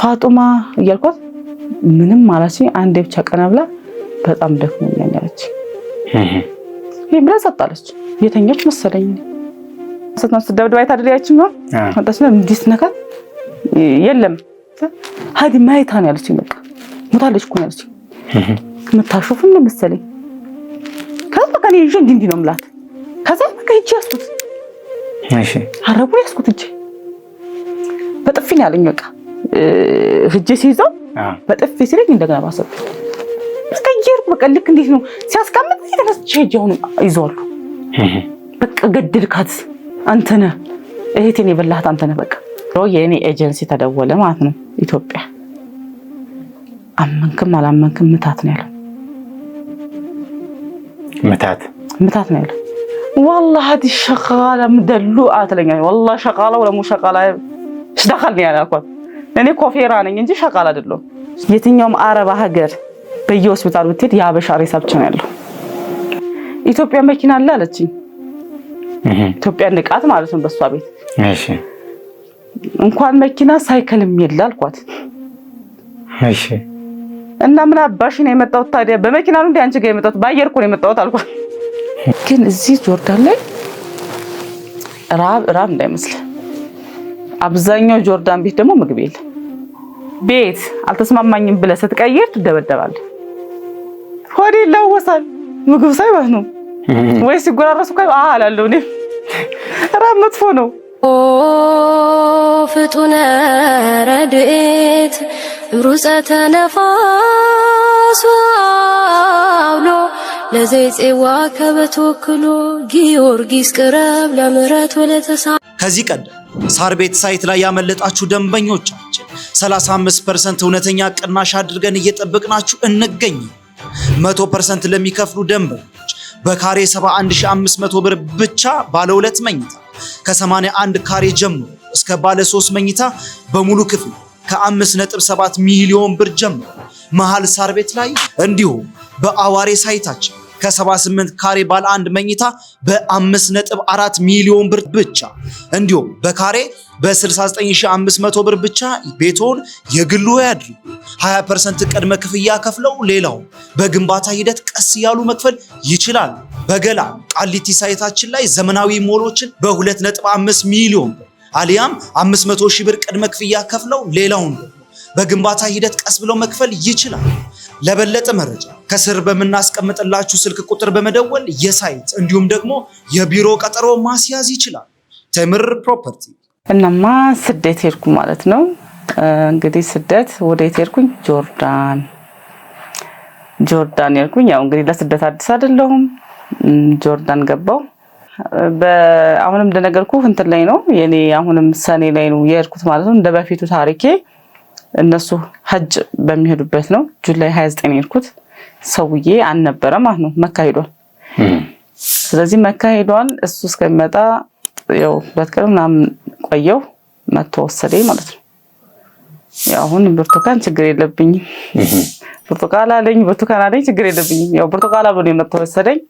ፋጡማ እያልኳት ምንም አላችኝ። አንዴ ብቻ ቀና ብላ በጣም ደክሞኛል አለች። ብላ ሰጣለች። የተኛች መሰለኝ ሰጥናት ደብደባ አይታደለያችን ነው ወጣችና እንዲስ ነካት የለም ሀዲ ማይታን ያለችኝ በቃ ሞታለች እኮ ያለችኝ መታሾፍ ነው መሰለኝ። ከዛ ከኔ ይዤ እንዲህ ነው ምላት። ከዛ በቃ ይቺ ያስኩት እሺ አረቡ ያስኩት እጄ በጥፊ ነው ያለኝ። በቃ እጄ ሲይዘው በጥፊ ሲለኝ እንደገና ባሰብ እስከየር በቃ ልክ እንዴት ነው ሲያስቀምጥ የተነስቼ ሄጃውን ይዟሉ። በቃ ገድልካት አንተ ነህ እህቴን የበላሃት አንተ ነህ። በቃ የኔ ኤጀንሲ ተደወለ ማለት ነው ኢትዮጵያ። አመንክም አላመንክም ምታት ነው ያለው። ምታት ነው ያለው። والله هذه الشغاله مدلوعه تلኛኝ والله شغاله ولا مو شغاله ايش دخلني انا اكو እኔ ኮፌራ ነኝ እንጂ ሸቃላ አይደለም። የትኛውም አረብ ሀገር በየሆስፒታሉ ብትሄድ ያበሻ ሬሳ ብቻ ነው ያለው። ኢትዮጵያ መኪና አለ አለችኝ። ኢትዮጵያ ንቃት ማለት ነው በሷ ቤት። እሺ እንኳን መኪና ሳይክልም ይላል አልኳት። እሺ እና ምን አባሽ ነው የመጣው ታዲያ በመኪና ነው እንዴ አንቺ ጋር የመጣው? ባየር እኮ ነው የመጣው አልኳት። ግን እዚህ ጆርዳን ላይ ራብ እንዳይመስል አብዛኛው ጆርዳን ቤት ደግሞ ምግብ የለም። ቤት አልተስማማኝም ብለህ ስትቀይር ትደበደባለህ። ሆዴ ይላወሳል ምግብ ሳይሆን ነው ወይ ሲጎራረሱ ካይ አላለው ነው ራብ መጥፎ ነው። ፍጡነ ረድኤት ሩፀተ ነፋስ አውሎ ለዘይጼዋ ከበተወክሎ ጊዮርጊስ ቅረብ ለምሕረት ወለተሳ ከዚህ ቀደም ሳር ቤት ሳይት ላይ ያመለጣችሁ ደንበኞቻችን 35% እውነተኛ ቅናሽ አድርገን እየጠበቅናችሁ እንገኝ። 100% ለሚከፍሉ ደንበኞች በካሬ 71500 ብር ብቻ ባለ 2 መኝታ ከ81 ካሬ ጀምሮ እስከ ባለ 3 መኝታ በሙሉ ክፍል ከ5.7 ሚሊዮን ብር ጀምሮ መሃል ሳር ቤት ላይ እንዲሁም በአዋሬ ሳይታችን ከ78 ካሬ ባለ 1 መኝታ በ5.4 ሚሊዮን ብር ብቻ እንዲሁም በካሬ በ69500 ብር ብቻ ቤቶን የግሉ ያድርጉ። 20% ቅድመ ክፍያ ከፍለው ሌላው በግንባታ ሂደት ቀስ ያሉ መክፈል ይችላል። በገላ ቃሊቲ ሳይታችን ላይ ዘመናዊ ሞሎችን በ2.5 ሚሊዮን ብር አሊያም 500 ሺህ ብር ቅድመ ክፍያ ከፍለው ሌላውን በግንባታ ሂደት ቀስ ብለው መክፈል ይችላል። ለበለጠ መረጃ ከስር በመናስቀምጥላችሁ ስልክ ቁጥር በመደወል የሳይት እንዲሁም ደግሞ የቢሮ ቀጠሮ ማስያዝ ይችላል። ተምር ፕሮፐርቲ። እናማ ስደት ሄድኩ ማለት ነው። እንግዲህ ስደት ወዴት ሄድኩኝ? ጆርዳን ሄድኩኝ። ያው እንግዲህ ለስደት አዲስ አይደለሁም። ጆርዳን ገባው። አሁንም እንደነገርኩ እንትን ላይ ነው የኔ አሁንም ሰኔ ላይ ነው የሄድኩት ማለት ነው። እንደበፊቱ ታሪኬ እነሱ ሐጅ በሚሄዱበት ነው። ጁላይ 29 ሄድኩት። ሰውዬ አልነበረ ማለት ነው። መካ ሄዷል። ስለዚህ መካ ሄዷል። እሱ እስከሚመጣ ያው በትከረም ምናምን ቆየው መጥቶ ወሰደኝ ማለት ነው። ያው አሁን ብርቱካን ችግር የለብኝም። ብርቱካን አለኝ ችግር የለብኝም። ያው ብርቱካን አብሮ መጥቶ ወሰደኝ።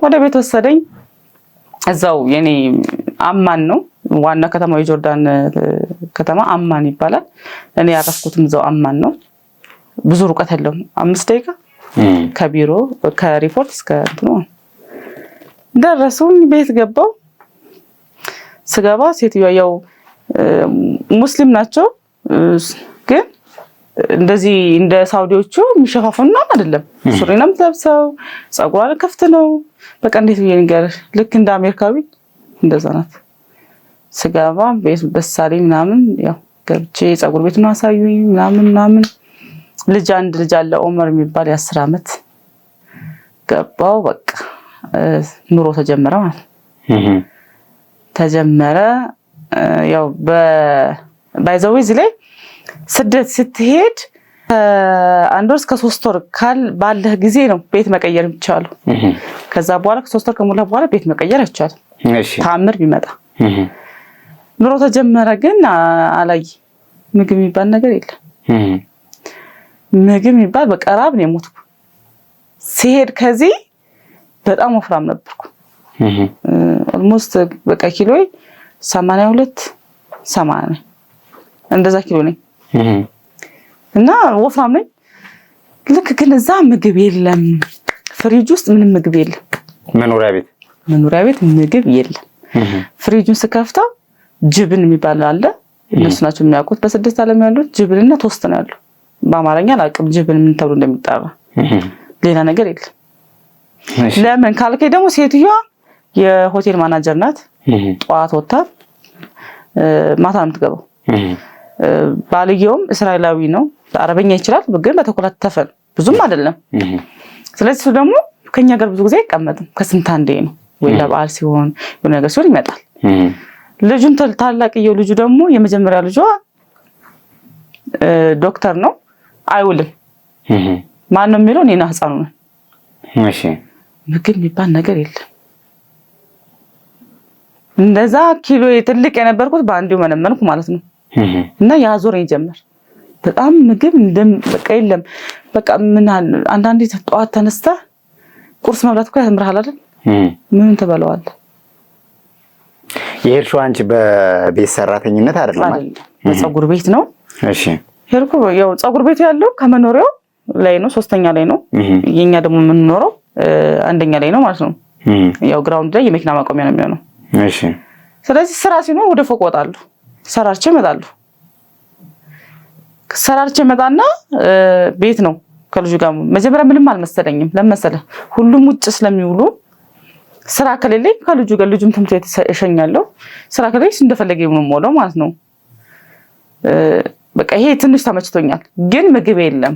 ወደ ቤት ወሰደኝ። እዛው የኔ አማን ነው ዋና ከተማው የጆርዳን ከተማ አማን ይባላል። እኔ ያረፍኩትም እዛው አማን ነው። ብዙ ሩቀት የለውም። 5 ደቂቃ ከቢሮ ከሪፖርት እስከ እንትኑ ደረሱኝ። ቤት ገባው። ስገባ ሴትዮዋ ያው ሙስሊም ናቸው ግን እንደዚህ እንደ ሳውዲዎቹ የሚሸፋፈኑ አይደለም። ሱሪና ምትለብሰው ጸጉሯ ከፍት ነው። በቃ እንዴት ብዬ ንገርሽ ልክ እንደ አሜሪካዊ እንደዛ ናት። ስገባ ቤት በሳሌ ምናምን ያው ገብቼ ጸጉር ቤት ነው አሳዩኝ ምናምን አንድ ልጅ አለ ኦመር የሚባል የ10 አመት ገባው። በቃ ኑሮ ተጀመረ ማለት ተጀመረ። ያው ባይዘው እዚህ ላይ ስደት ስትሄድ 1 ወር እስከ 3 ወር ባለህ ጊዜ ነው ቤት መቀየር የሚቻለው። ከዛ በኋላ ከ3 ወር ከሞላ በኋላ ቤት መቀየር አይቻልም። ታምር ቢመጣ ኑሮ ተጀመረ። ግን አላይ ምግብ የሚባል ነገር የለም። ምግብ የሚባል በቀራብ ነው የሞትኩ። ሲሄድ ከዚህ በጣም ወፍራም ነበርኩ። ኦልሞስት በቃ ኪሎይ 82 80 እንደዛ ኪሎ ነኝ። እና ወፍራም ነኝ። ልክ ግን እዛ ምግብ የለም፣ ፍሪጅ ውስጥ ምንም ምግብ የለም። መኖሪያ ቤት ምግብ የለም። ፍሪጁን ስከፍተው ጅብን የሚባል አለ። እነሱ ናቸው የሚያውቁት በስደት ዓለም ያሉት። ጅብንና ቶስት ነው ያለው። በአማርኛ አላውቅም ጅብን ምን ተብሎ እንደሚጠራ። ሌላ ነገር የለም። ለምን ካልከኝ ደግሞ ሴትዮዋ የሆቴል ማናጀር ናት። ጠዋት ወጣ ማታ ነው የምትገባው። ባልየውም እስራኤላዊ ነው። አረበኛ ይችላል ግን በተኮላተፈ ብዙም አይደለም። ስለዚህ እሱ ደግሞ ከኛ ጋር ብዙ ጊዜ አይቀመጥም። ከስንት አንዴ ነው ወይ ለበዓል ሲሆን የሆነ ነገር ሲሆን ይመጣል። ልጁን ታላቅየው ልጁ ደግሞ የመጀመሪያ ልጇ ዶክተር ነው። አይውልም። ማን ነው የሚለው? እኔና ህፃኑ ነን። እሺ ምግብ የሚባል ነገር የለም። እንደዛ ኪሎ ትልቅ የነበርኩት በአንዴው መነመንኩ ማለት ነው። እና ያዞረኝ ጀመር። በጣም ምግብ በቃ የለም። በቃ ምን አንዳንዴ ጠዋት ተነስተህ ቁርስ መብላት እኮ ያምርሃል አይደል? ምን ትበለዋለህ? የሄድሽው አንቺ በቤት ሰራተኝነት አይደለም? በፀጉር ቤት ነው። እሺ ሄድኩ። ያው ፀጉር ቤቱ ያለው ከመኖሪያው ላይ ነው፣ 3ኛ ላይ ነው። የኛ ደግሞ የምንኖረው 1ኛ ላይ ነው ማለት ነው። ያው ግራውንድ ላይ የመኪና ማቆሚያ ነው የሚሆነው። እሺ ስለዚህ ስራ ሲኖር ወደ ፎቅ ወጣለሁ፣ ሰራርቼ እመጣለሁ። ሰራርቼ እመጣና ቤት ነው ከልጁ ጋር። መጀመሪያ ምንም አልመሰለኝም። ለመሰለ ሁሉም ውጭ ስለሚውሉ ስራ ከሌለኝ ከልጁ ጋር ልጁም ትምህርት ቤት እሸኛለሁ። ስራ ከሌለኝ እንደፈለገ የምሞላው ማለት ነው። በቃ ይሄ ትንሽ ተመችቶኛል። ግን ምግብ የለም።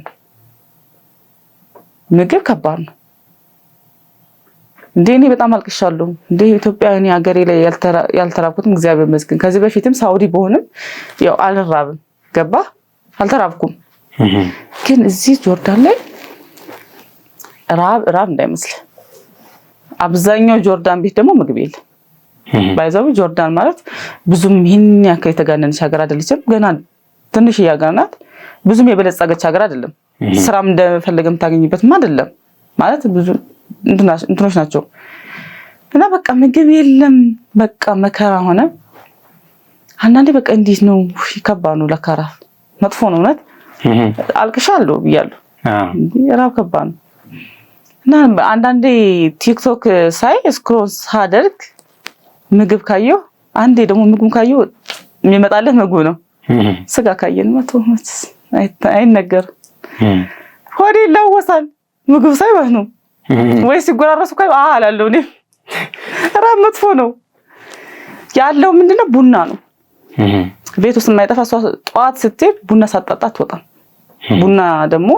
ምግብ ከባድ ነው። እኔ በጣም አልቅሻለሁ። ኢትዮጵያ እኔ ሀገሬ ላይ ያልተራብኩትም እግዚአብሔር ይመስገን። ከዚህ በፊትም ሳውዲ በሆንም ያው አልራብም፣ ገባ አልተራብኩም። ግን እዚህ ጆርዳን ላይ ራብ እንዳይመስል። አብዛኛው ጆርዳን ቤት ደግሞ ምግብ የለም። ባይዛው ጆርዳን ማለት ብዙም ይሄን ያክል የተጋነነች ሀገር አይደለችም። ገና ትንሽ ሀገር ናት። ብዙም የበለጸገች ሀገር አይደለም። ስራም እንደፈለገ የምታገኝበትም አይደለም ማለት ብዙ እንትኖች ናቸው። እና በቃ ምግብ የለም። በቃ መከራ ሆነ። አንዳንዴ በቃ እንዴት ነው ከባድ ነው። ለካራ መጥፎ ነው እውነት። አልቅሻለሁ ብያለሁ። ራብ ከባድ ነው። እና አንዳንዴ ቲክቶክ ሳይ ስክሮል ሳደርግ ምግብ ካየሁ አንዴ ደግሞ ምግብ ካየሁ የሚመጣልህ ምግብ ነው። ስጋ ካየን መጥቶት አይነገርም። ሆዴ ይላወሳል ምግብ ሳይ ማለት ነው። ወይ ሲጎራረሱ ካይ አላለው እኔ ራብ መጥፎ ነው። ያለው ምንድነው? ቡና ነው። ቤት ውስጥ የማይጠፋ ጠዋት ስትሄድ ቡና ሳትጠጣ አትወጣም። ቡና ደግሞ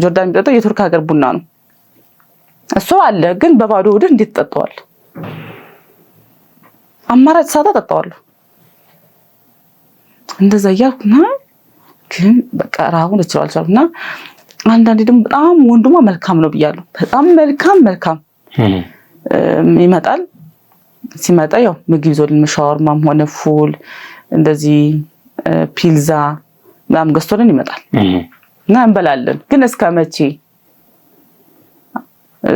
ጆርዳን የሚጠጣው የቱርክ ሀገር ቡና ነው። እሱ አለ ግን በባዶ ሆድ እንዴት ተጠጣዋል? አማራጭ ሳታ ተጠጣዋለሁ። እንደዛ ያልኩና ግን በቃ ራቡን እችላለሁና አንዳንዴ ደግሞ በጣም ወንድሟ መልካም ነው ብያለሁ። በጣም መልካም ይመጣል። ሲመጣ ያው ምግብ ይዞልን ሻወርማም ሆነ ፉል እንደዚህ ፒልዛ ምናምን ገዝቶልን ይመጣል እና እንበላለን። ግን እስከ መቼ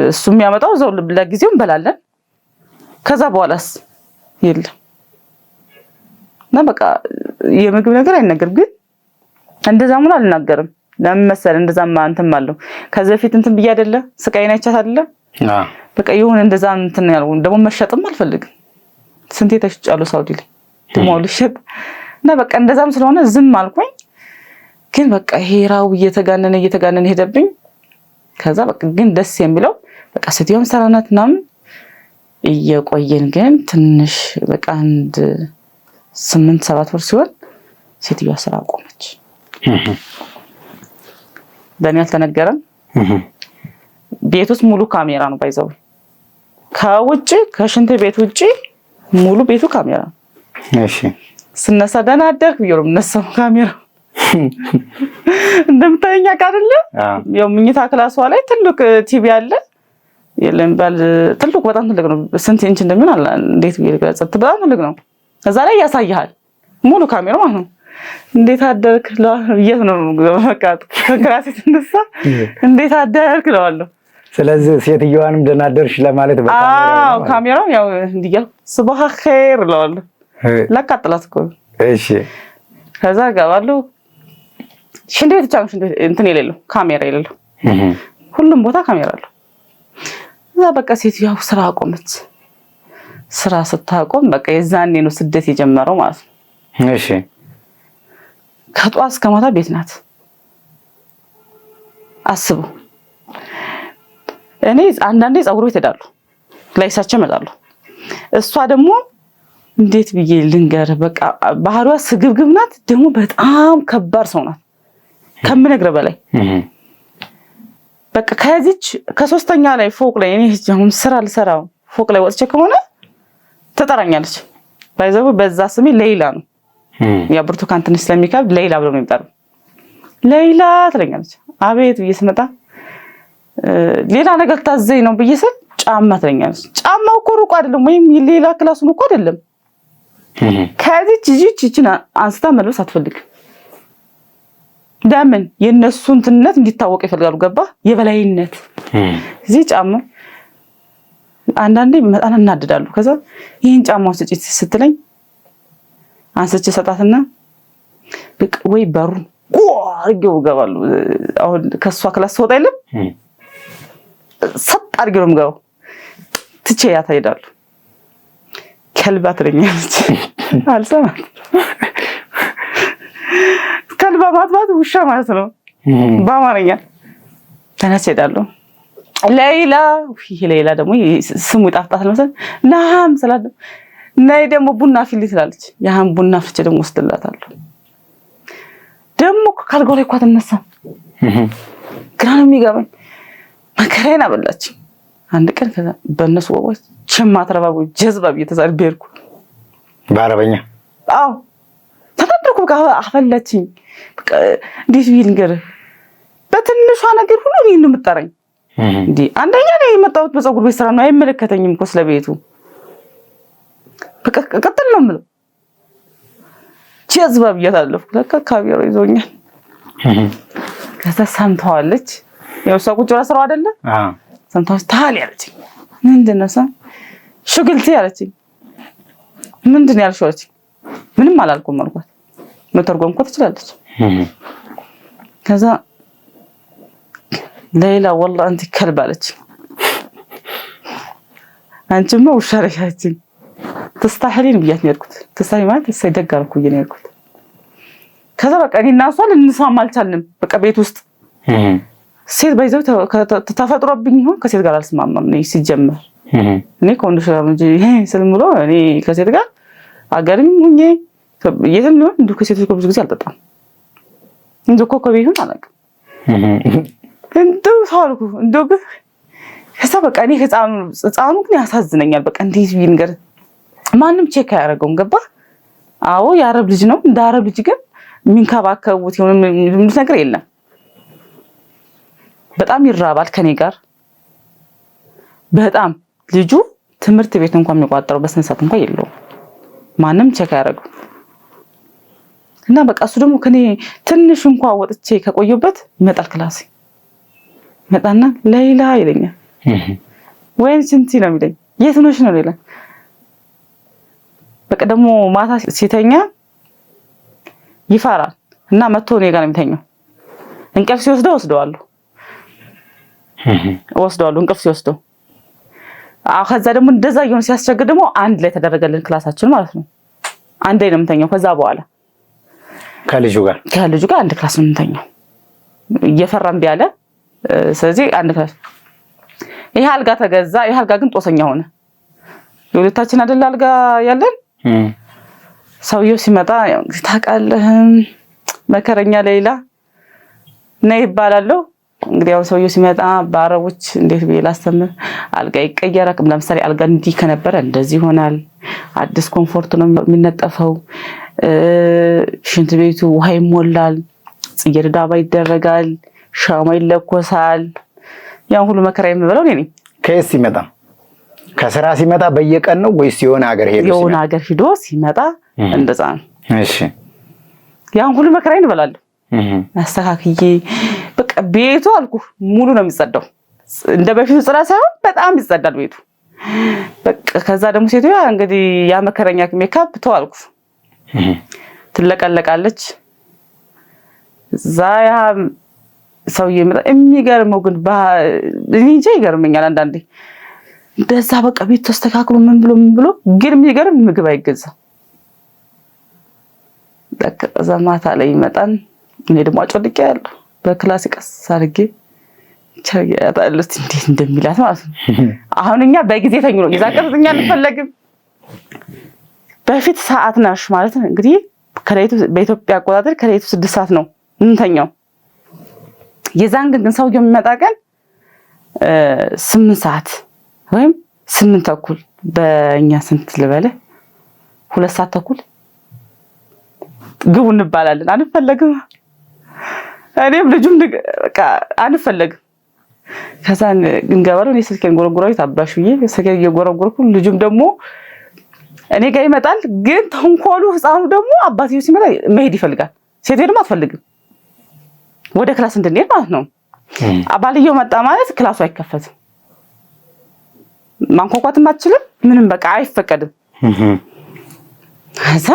እሱ የሚያመጣው ዘው ለጊዜው እንበላለን። ከዛ በኋላስ የለም። እና በቃ የምግብ ነገር አይነገርም። ግን እንደዛ ምን አልናገርም። ለምን መሰለህ? እንደዛማ እንትን ማለት ከዚህ በፊት እንትን ብዬ አይደለ ስቃይና ይቻት አይደለ በቃ ይሁን እንደዛ እንትን ያልኩ ደግሞ መሸጥም አልፈልግም። ስንቴ ተሽጫለሁ ሳውዲ ላይ ደግሞ ልሽጥ እና በቃ እንደዛም ስለሆነ ዝም አልኩኝ። ግን በቃ ይሄ ራው እየተጋነነ ሄደብኝ። ከዛ በቃ ግን ደስ የሚለው በቃ ሴትዮዋም ሰራናት ምናምን እየቆየን ግን ትንሽ በቃ አንድ 8-7 ወር ሲሆን ሴትዮዋ ስራ አቆመች። ለኔ አልተነገረም። ቤት ውስጥ ሙሉ ካሜራ ነው ባይዘው። ከውጪ ከሽንት ቤት ውጪ ሙሉ ቤቱ ካሜራ ነው። እሺ ስነሳ ደህና አደርክ ብዬ ነው የምነሳው። ካሜራ እንደምታየኛ አይደለ? ያው ምኝታ ክላሷ ላይ ትልቅ ቲቪ አለ። የለም ባል ትልቅ በጣም ትልቅ ነው። ስንት ኢንች እንደሚሆን አለ እንዴት ቢልገጽ በጣም ትልቅ ነው። እዛ ላይ ያሳያል ሙሉ ካሜራ ማለት ነው። እንዴት አደርክ ለየት ነው በቃ ከክላሴ ተነሳ እንዴት አደርክ ለዋለሁ። ስለዚህ ሴትዮዋንም ደህና አደርሽ ለማለት ካሜራው ያው እንዲያል ሱብሃ ኸይር ለዋለሁ። ለካጥላት እኮ እሺ። ከዛ ጋባሉ ሽንት ቤት ብቻ ነው ሽንት ቤት እንትን የሌለው ካሜራ የሌለው ሁሉም ቦታ ካሜራ አለው። እዛ በቃ ሴትዮዋ ስራ አቆመች። ስራ ስታቆም በቃ የዛኔ ነው ስደት የጀመረው ማለት ነው። እሺ ከጧት እስከ ማታ ቤት ናት። አስቡ። እኔ አንዳንዴ ፀጉር ቤት ሄዳለሁ ላይሳቸው እመጣለሁ። እሷ ደግሞ እንዴት ብዬ ልንገር በቃ ባህሪዋ ስግብግብ ናት። ደግሞ በጣም ከባድ ሰው ናት ከምነግርህ በላይ። በቃ ከዚች ከሶስተኛ ላይ ፎቅ ላይ እኔ አሁን ስራ ልሰራው ፎቅ ላይ ወጥቼ ከሆነ ትጠራኛለች። ባይዘው በዛ ስሜ ሌይላ ነው። ያ ብርቱካን ትንሽ ስለሚከብድ ሌይላ ብሎ ነው የሚጠራው። ሌይላ ትለኛለች። አቤት ብዬ ስመጣ ሌላ ነገር ታዘኝ ነው ብዬ ስል ጫማ ትለኛለች። ጫማው እኮ ሩቅ አይደለም ወይም ሌላ ክላሱን እኮ አይደለም። ከዚች እቺን አንስታ መልበስ አትፈልግም። ለምን? የነሱ እንትነት እንዲታወቅ ይፈልጋሉ። ገባ? የበላይነት እዚህ ጫማ አንዳንዴ መጣና እናድዳሉ። ከዛ ይሄን ጫማው ስጪ ስትለኝ አንስቼ ሰጣትና በቃ ወይ በሩን አርገው ገባሉ። አሁን ከሷ ክላስ ወጣ አይደለም ሰጥ አርገው ምገው ትቼ ያታይዳሉ። ከልባ ትለኛለች። አልሰማት ከልባ ማጥባት ውሻ ማለት ነው በአማርኛ። ተነስ ሄዳለሁ። ሌይላ ሌይላ ደግሞ ስሙ ይጣፍጣል መሰለኝ። ናም ሰላም ነይ ደግሞ ቡና ፊልይ ትላለች። ያም ቡና ፍቼ ደግሞ ወስድላታለሁ። ደግሞ ካልጋው ላይ ቋት ተነሳ ግራ ነው የሚገባኝ። መከራዬን አበላችኝ። አንድ ቀን ከዛ በእነሱ ወቆች ቸማትረባው ጀዝባ እየተሳደብኩ በአረበኛ አዎ ተፈጥሮኩ ጋር አፈለችኝ። በቃ እንዴት ይልንገር በትንሿ ነገር ሁሉ ነው የምትጠራኝ። እንዴ አንደኛ ላይ የመጣሁት በፀጉር ቤት ስራ ነው። አይመለከተኝም እኮ ስለቤቱ። በቃ ቀጥል ነው የምለው። ጀዝባ ብያታለሁ። ለካ ካቢሮ ይዞኛል። ከዛ ሰምተዋለች። ያው እሷ ቁጭ ብላ ስራው አይደለ? ሰምተዋለች። ታል ያለችኝ ምንድነው? ሽግልቲ ያለችኝ። ምንድነው ያልሽው አለችኝ። ምንም አላልኩም አልኳት። መተርጎም እኮ ትችላለች። ከዛ ሌላ والله አንቺ ከልብ አለችኝ። አንቺማ ውሻ ነሽ አለችኝ። ተስተሐሊን ብያት ነው ያልኩት። ተስተሐሊ ማለት ሳይደጋርኩ ነው ያልኩት። ከዛ በቃ እኔና እሷ ልንስማማ አልቻልንም። በቃ ቤት ውስጥ ሴት ባይዘው ተፈጥሮብኝ ይሁን ከሴት ጋር አልስማማም ነው ሲጀመር። እኔ ከወንዶች ጋር እንጂ ስለምሎ እኔ ከሴት ጋር አገርም ሁኜ የትም ነው እንዱ ከሴቶች ጋር ብዙ ጊዜ አልጠጣም። እንዱ ኮኮብ ይሁን አላውቅም። እንደው ሳልኩ እንደው ከዛ በቃ እኔ ህፃኑ ግን ያሳዝነኛል። በቃ እንዴት ቢንገር ማንም ቼክ አያደርገውም። ገባ? አዎ የአረብ ልጅ ነው። እንደ አረብ ልጅ ግን የሚንከባከቡት የሆነ ምንም ነገር የለም። በጣም ይራባል ከኔ ጋር በጣም ልጁ ትምህርት ቤት እንኳን የሚቋጠረው በስነ ስርዓት እንኳን የለውም። ማንም ቼክ አያደርገው እና በቃ እሱ ደግሞ ከኔ ትንሽ እንኳን ወጥቼ ከቆየበት ይመጣል ክላስ መጣና ሌይላ ይለኛል። ወይን ስንት ነው የሚለኝ? የት ነሽ ነው ሌላ። በቃ ደግሞ ማታ ሲተኛ ይፈራል እና መጥቶ እኔ ጋር ነው የሚተኛው። እንቅልፍ ሲወስደው ወስደዋለሁ እንቅልፍ ሲወስደው። ከዛ ደግሞ እንደዛ ይሁን ሲያስቸግር ደግሞ አንድ ላይ ተደረገልን ክላሳችን ማለት ነው። አንድ ላይ ነው የምንተኛው። ከዛ በኋላ ከልጁ ጋር አንድ ክላስ ነው የምንተኛው። እየፈራን ቢያለ ስለዚህ አንድ ክላስ። ይሄ አልጋ ተገዛ። ይሄ አልጋ ግን ጦሰኛ ሆነ። የሁለታችን አይደል አልጋ ያለን። ሰውየው ሲመጣ ያው ታውቃለህ መከረኛ ሌይላ ነይ ይባላል። እንግዲህ ያው ሰውየው ሲመጣ በአረቦች እንዴት ብዬ ላስተምር? አልጋ ይቀየራል። ለምሳሌ አልጋ እንዲህ ከነበረ እንደዚህ ይሆናል። አዲስ ኮምፎርት ነው የሚነጠፈው። ሽንት ቤቱ ውሃ ይሞላል። ጽጌረዳ አበባ ይደረጋል። ሻማ ይለኮሳል። ያው ሁሉ መከራ የምበለው እኔ ነኝ። ከየት ሲመጣ? ከስራ ሲመጣ በየቀን ነው ወይስ የሆነ ሀገር ሄዶ ሲመጣ እንደዛ ነው? እሺ ያን ሁሉ መከራ እንበላለሁ። አስተካክዬ በቃ ቤቱ አልኩ ሙሉ ነው የሚጸዳው። እንደ በፊቱ ጽዳት ሳይሆን በጣም ይጸዳል ቤቱ። በቃ ከዛ ደግሞ ሴትዮዋ እንግዲህ ያ መከረኛ ሜካፕ ተዋልኩ ትለቀለቃለች። ዛያ ሰውዬ የሚገርመው ግን እኔ እንጃ ይገርመኛል አንዳንዴ እንደዛ በቃ ቤት ተስተካክሎ ምን ብሎ ግን የሚገርም ምግብ አይገዛም። በቃ ማታ ላይ ይመጣን እኔ ደግሞ አጮልቄ ያለው በክላስ ቀስ አድርጌ ቻያታለች እንዴት እንደሚላት ማለት ነው። አሁን እኛ በጊዜ ተኙ ነው ይዛቀርኛ እንፈልግም በፊት ሰዓት ናሽ ማለት ነው እንግዲህ ከሌቱ በኢትዮጵያ አቆጣጠር ከሌቱ 6 ሰዓት ነው እንተኛው። የዛን ግን ሰው የሚመጣ ቀን 8 ሰዓት ወይም 8 ተኩል በእኛ ስንት ልበለ 2 ሰዓት ተኩል ግቡ እንባላለን። አንፈልግም እኔም ልጁም በቃ አንፈልግም። ከዛ እንገባለን የስልኬን ጎረጎራዊ ታባሽዬ ስልኬን እየጎረጎርኩ ልጁም ደግሞ እኔ ጋር ይመጣል። ግን ተንኮሉ ህፃኑ ደግሞ አባትየው ሲመጣ መሄድ ይፈልጋል። ሴት ደግሞ አትፈልግም ወደ ክላስ እንድንሄድ ማለት ነው። አባልየው መጣ ማለት ክላሱ አይከፈትም። ማንኳኳትም አትችልም ምንም በቃ አይፈቀድም። ከዛ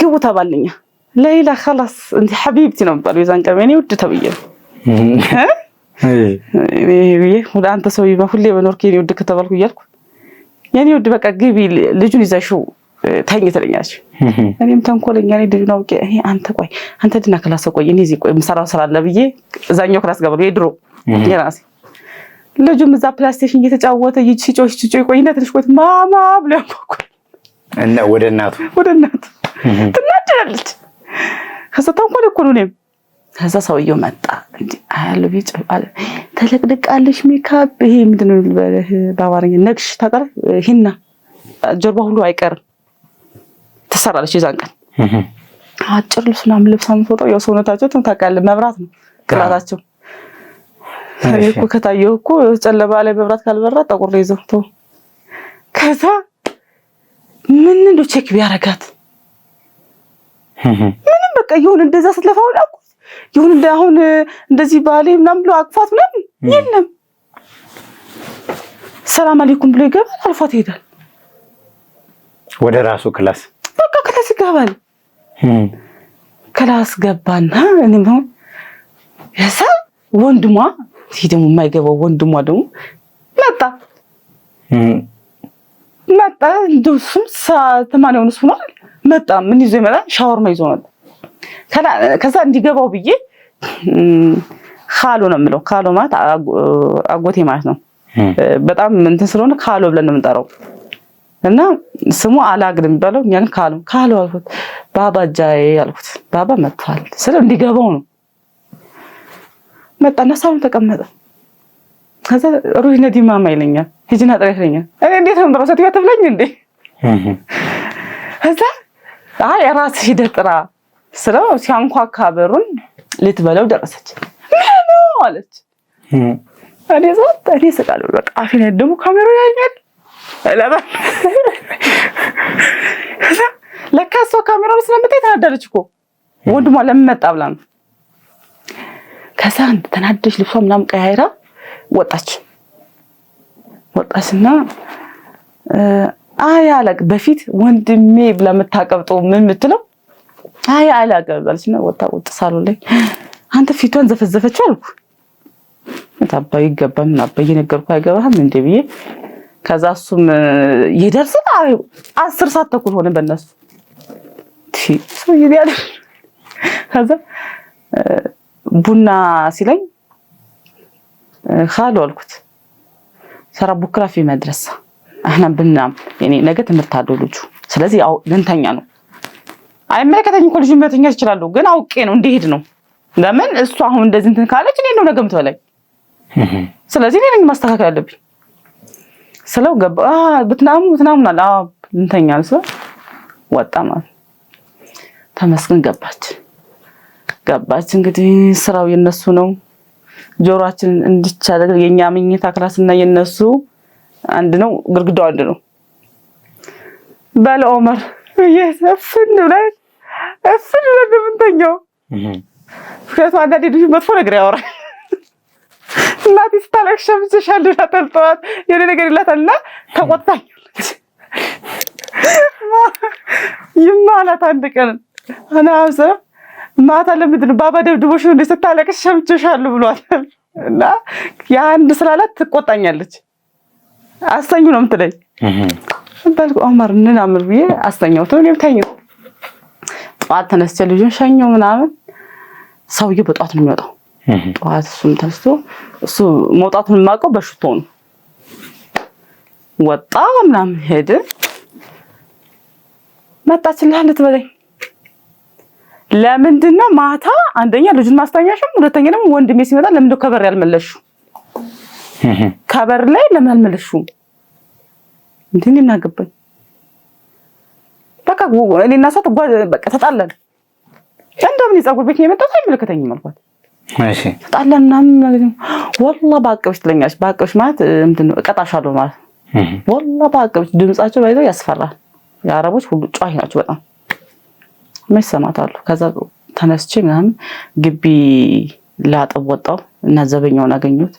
ግቡ ተባልኛ ሌላ خلاص እንት حبيبتي ነው ባለው የዛን ቀን እኔ ውድ ተብዬ ወደ አንተ ሰው ሁሌ በኖርክ የኔ ውድ ከተባልኩ እያልኩ የኔ ውድ በቃ ግቢ ልጁን ይዘሽው ተኝ ትለኛለች። እኔም ተንኮለኛ ነኝ ልጅ ነው ይሄ አንተ ድና ክላስ ቆይ እኔ እዚህ ቆይ ምሰራው ስራ አለ ብዬ እዛኛው ክላስ ገባለሁ። የድሮ የራሴ ልጁም እዛ ፕላይስቴሽን እየተጫወተ ሲጮህ ቆይና ትንሽ ቆይ ማማ ብሎ ያንኳኳ እና ወደ እናቱ ትናደዳለች። ከዛ ተንኮል እኮ ነው እኔም ከዛ ሰውየው መጣ እንዴ አያለው ቢጭ ተለቅልቃለሽ ሜካፕ ይሄ ምንድነው በአማርኛ ነግሽ ታውቃለህ ሂና ጀርባ ሁሉ አይቀርም ተሰራለች። የዛን ቀን አጭር ልብስና ምልብሳም ፎቶ ያው ሰውነታቸው ታውቃለህ መብራት ነው ቅላታቸው። እኮ ከታየው እኮ ጨለባ ላይ መብራት ካልበራ ጠቁር ይዘው ተው። ከዛ ምን እንደው ቼክ ቢያረጋት ምንም በቃ ይሁን እንደዛ ስትለፋው አቁ ይሁን እንደ አሁን እንደዚህ ባሌ ምናምን ብሎ አቅፋት ምናምን የለም። ሰላም አለይኩም ብሎ ይገባል አልፏት ይሄዳል ወደ ራሱ ክላስ በቃ ክላስ ይገባል። ክላስ ገባና እኔም ነው ያሳ ወንድሟ ሲደሙ የማይገባው ወንድሟ ደግሞ መጣ እንደሱም ተማነውን እሱ ነው መጣ። ምን ይዞ ይመጣ ሻወር ማይዞ መጣ። ከዛ እንዲገባው ብዬ ካሎ ነው የምለው። ካሎ ማለት አጎቴ ማለት ነው። በጣም እንትን ስለሆነ ካሎ ብለን ነው የምንጠራው እና ስሙ አላግድም የሚባለው እኛ ግን ካሎ አልኩት። ባባ ጃዬ አልኩት። ባባ መጥቷል ስለ እንዲገባው ነው መጣና ሳሎን ተቀመጠ። ከዛ ሩሂ ነዲማማ ይለኛል ሂጂና ጥሪ ይለኛል። እኔ እንዴት ነው ድረሰት ይወጥብለኝ እንዴ? ከዛ አይ ራስሽ ሂደህ ጥራ ስለው ሲያንኳካ በሩን ልትበለው ደረሰች። ምን አለች? እኔ ስቃለሁ በቃ አፌን ደግሞ ካሜራው ያኛል አላባ ለካ እሷ ካሜራውን ስለምታይ ተናደደች እኮ ወንድሟ ለምን መጣ ብላ ነው። ከዛ ተናደደች ልብሷ ምናምን ቀያይራ ወጣችና አይ አላቅ በፊት ወንድሜ ብላ መታቀብጠው ምን ምትለው አይ አላቅ ባልሽና ወጣ ሳሎን ላይ አንተ ፊቷን ዘፈዘፈችው አልኩ። ታባይ ይገባም ናበይ ነገርኩ አይገባህም እንዴ ብዬ ከዛ እሱም ይደርስና 10 ሰዓት ተኩል ሆነ በእነሱ ሰው ይያል። ከዛ ቡና ሲለኝ ካሎ አልኩት ሰራ ቡክራ في مدرسه احنا بننام يعني ነገ ትምህርት አለው ልጁ ስለዚህ አው ልንተኛ ነው። አይመለከተኝ እኮ ልጁ መተኛ ይችላል ግን አውቄ ነው እንዲሄድ ነው። ለምን እሱ አሁን እንደዚህ እንትን ካለች እኔ ነው ነገ ምትበላይ ስለዚህ እኔ ነኝ ማስተካከል አለብኝ። ስለው ገባ ብትናሙ አለ ልንተኛ ነው ወጣ ማለት ተመስገን ገባች እንግዲህ ስራው የነሱ ነው። ጆሮአችን እንድቻለ የኛ መኝታ ክላስና የነሱ አንድ ነው ግርግዳው አንድ ነው። ባለኦመር እየሰፍን ነው እንደምንተኛው ፍሬቷ አንዳንዴ መጥፎ ነገር ያወራል። እናቴ ስታለቅስ ሸምዝሻለሁ ተልጧት የኔ ነገር ይላታልና ተቆጣኛለች። ይማላት አንድ ቀን አናውሰ ማታ ለምንድን ነው ባባ ደብድቦሽ ነው ስታለቅሽ ሰምቼሻለሁ ብሏል። እና ያን ስላላት ትቆጣኛለች። አስተኙ ነው የምትለኝ። ባልኩ ኦማር እንናምር ብዬ አስተኛሁት። እኔም ተኛሁ። ጠዋት ተነስቼ ልጁን ሸኘው ምናምን። ሰውዬው በጠዋት ነው የሚወጣው። ጠዋት እሱም ተነስቶ እሱ መውጣቱን የማውቀው በሽቶ ነው። ወጣ ምናምን ሄደ። መጣችልህ ልትበለኝ። ለምንድን ነው ማታ አንደኛ ልጁን ማስተኛሽም፣ ሁለተኛ ደግሞ ወንድሜ ሲመጣ ለምን ነው ከበር ያልመለሽው? ከበር ላይ ለምን አልመለሽው? እንዴ ምን አገባኝ? በቃ እኔና እሷ በቃ ተጣላን። እንደምን የፀጉር ቤት ነው የመጣው አይመለከተኝም አልኳት። እሺ ተጣላን ምናምን ወላሂ ባቀብሽ ትለኛለች። ባቀብሽ ማለት እንትን ነው እቀጣሻለሁ ማለት ወላሂ ባቀብሽ። ድምጻቸው ባይዘው ያስፈራል። የአረቦች ሁሉ ጫሂ ናቸው በጣም መሰማታሉ። ከዛ ተነስቼ ምናምን ግቢ ላጥብ ወጣው እና ዘበኛውን አገኘሁት።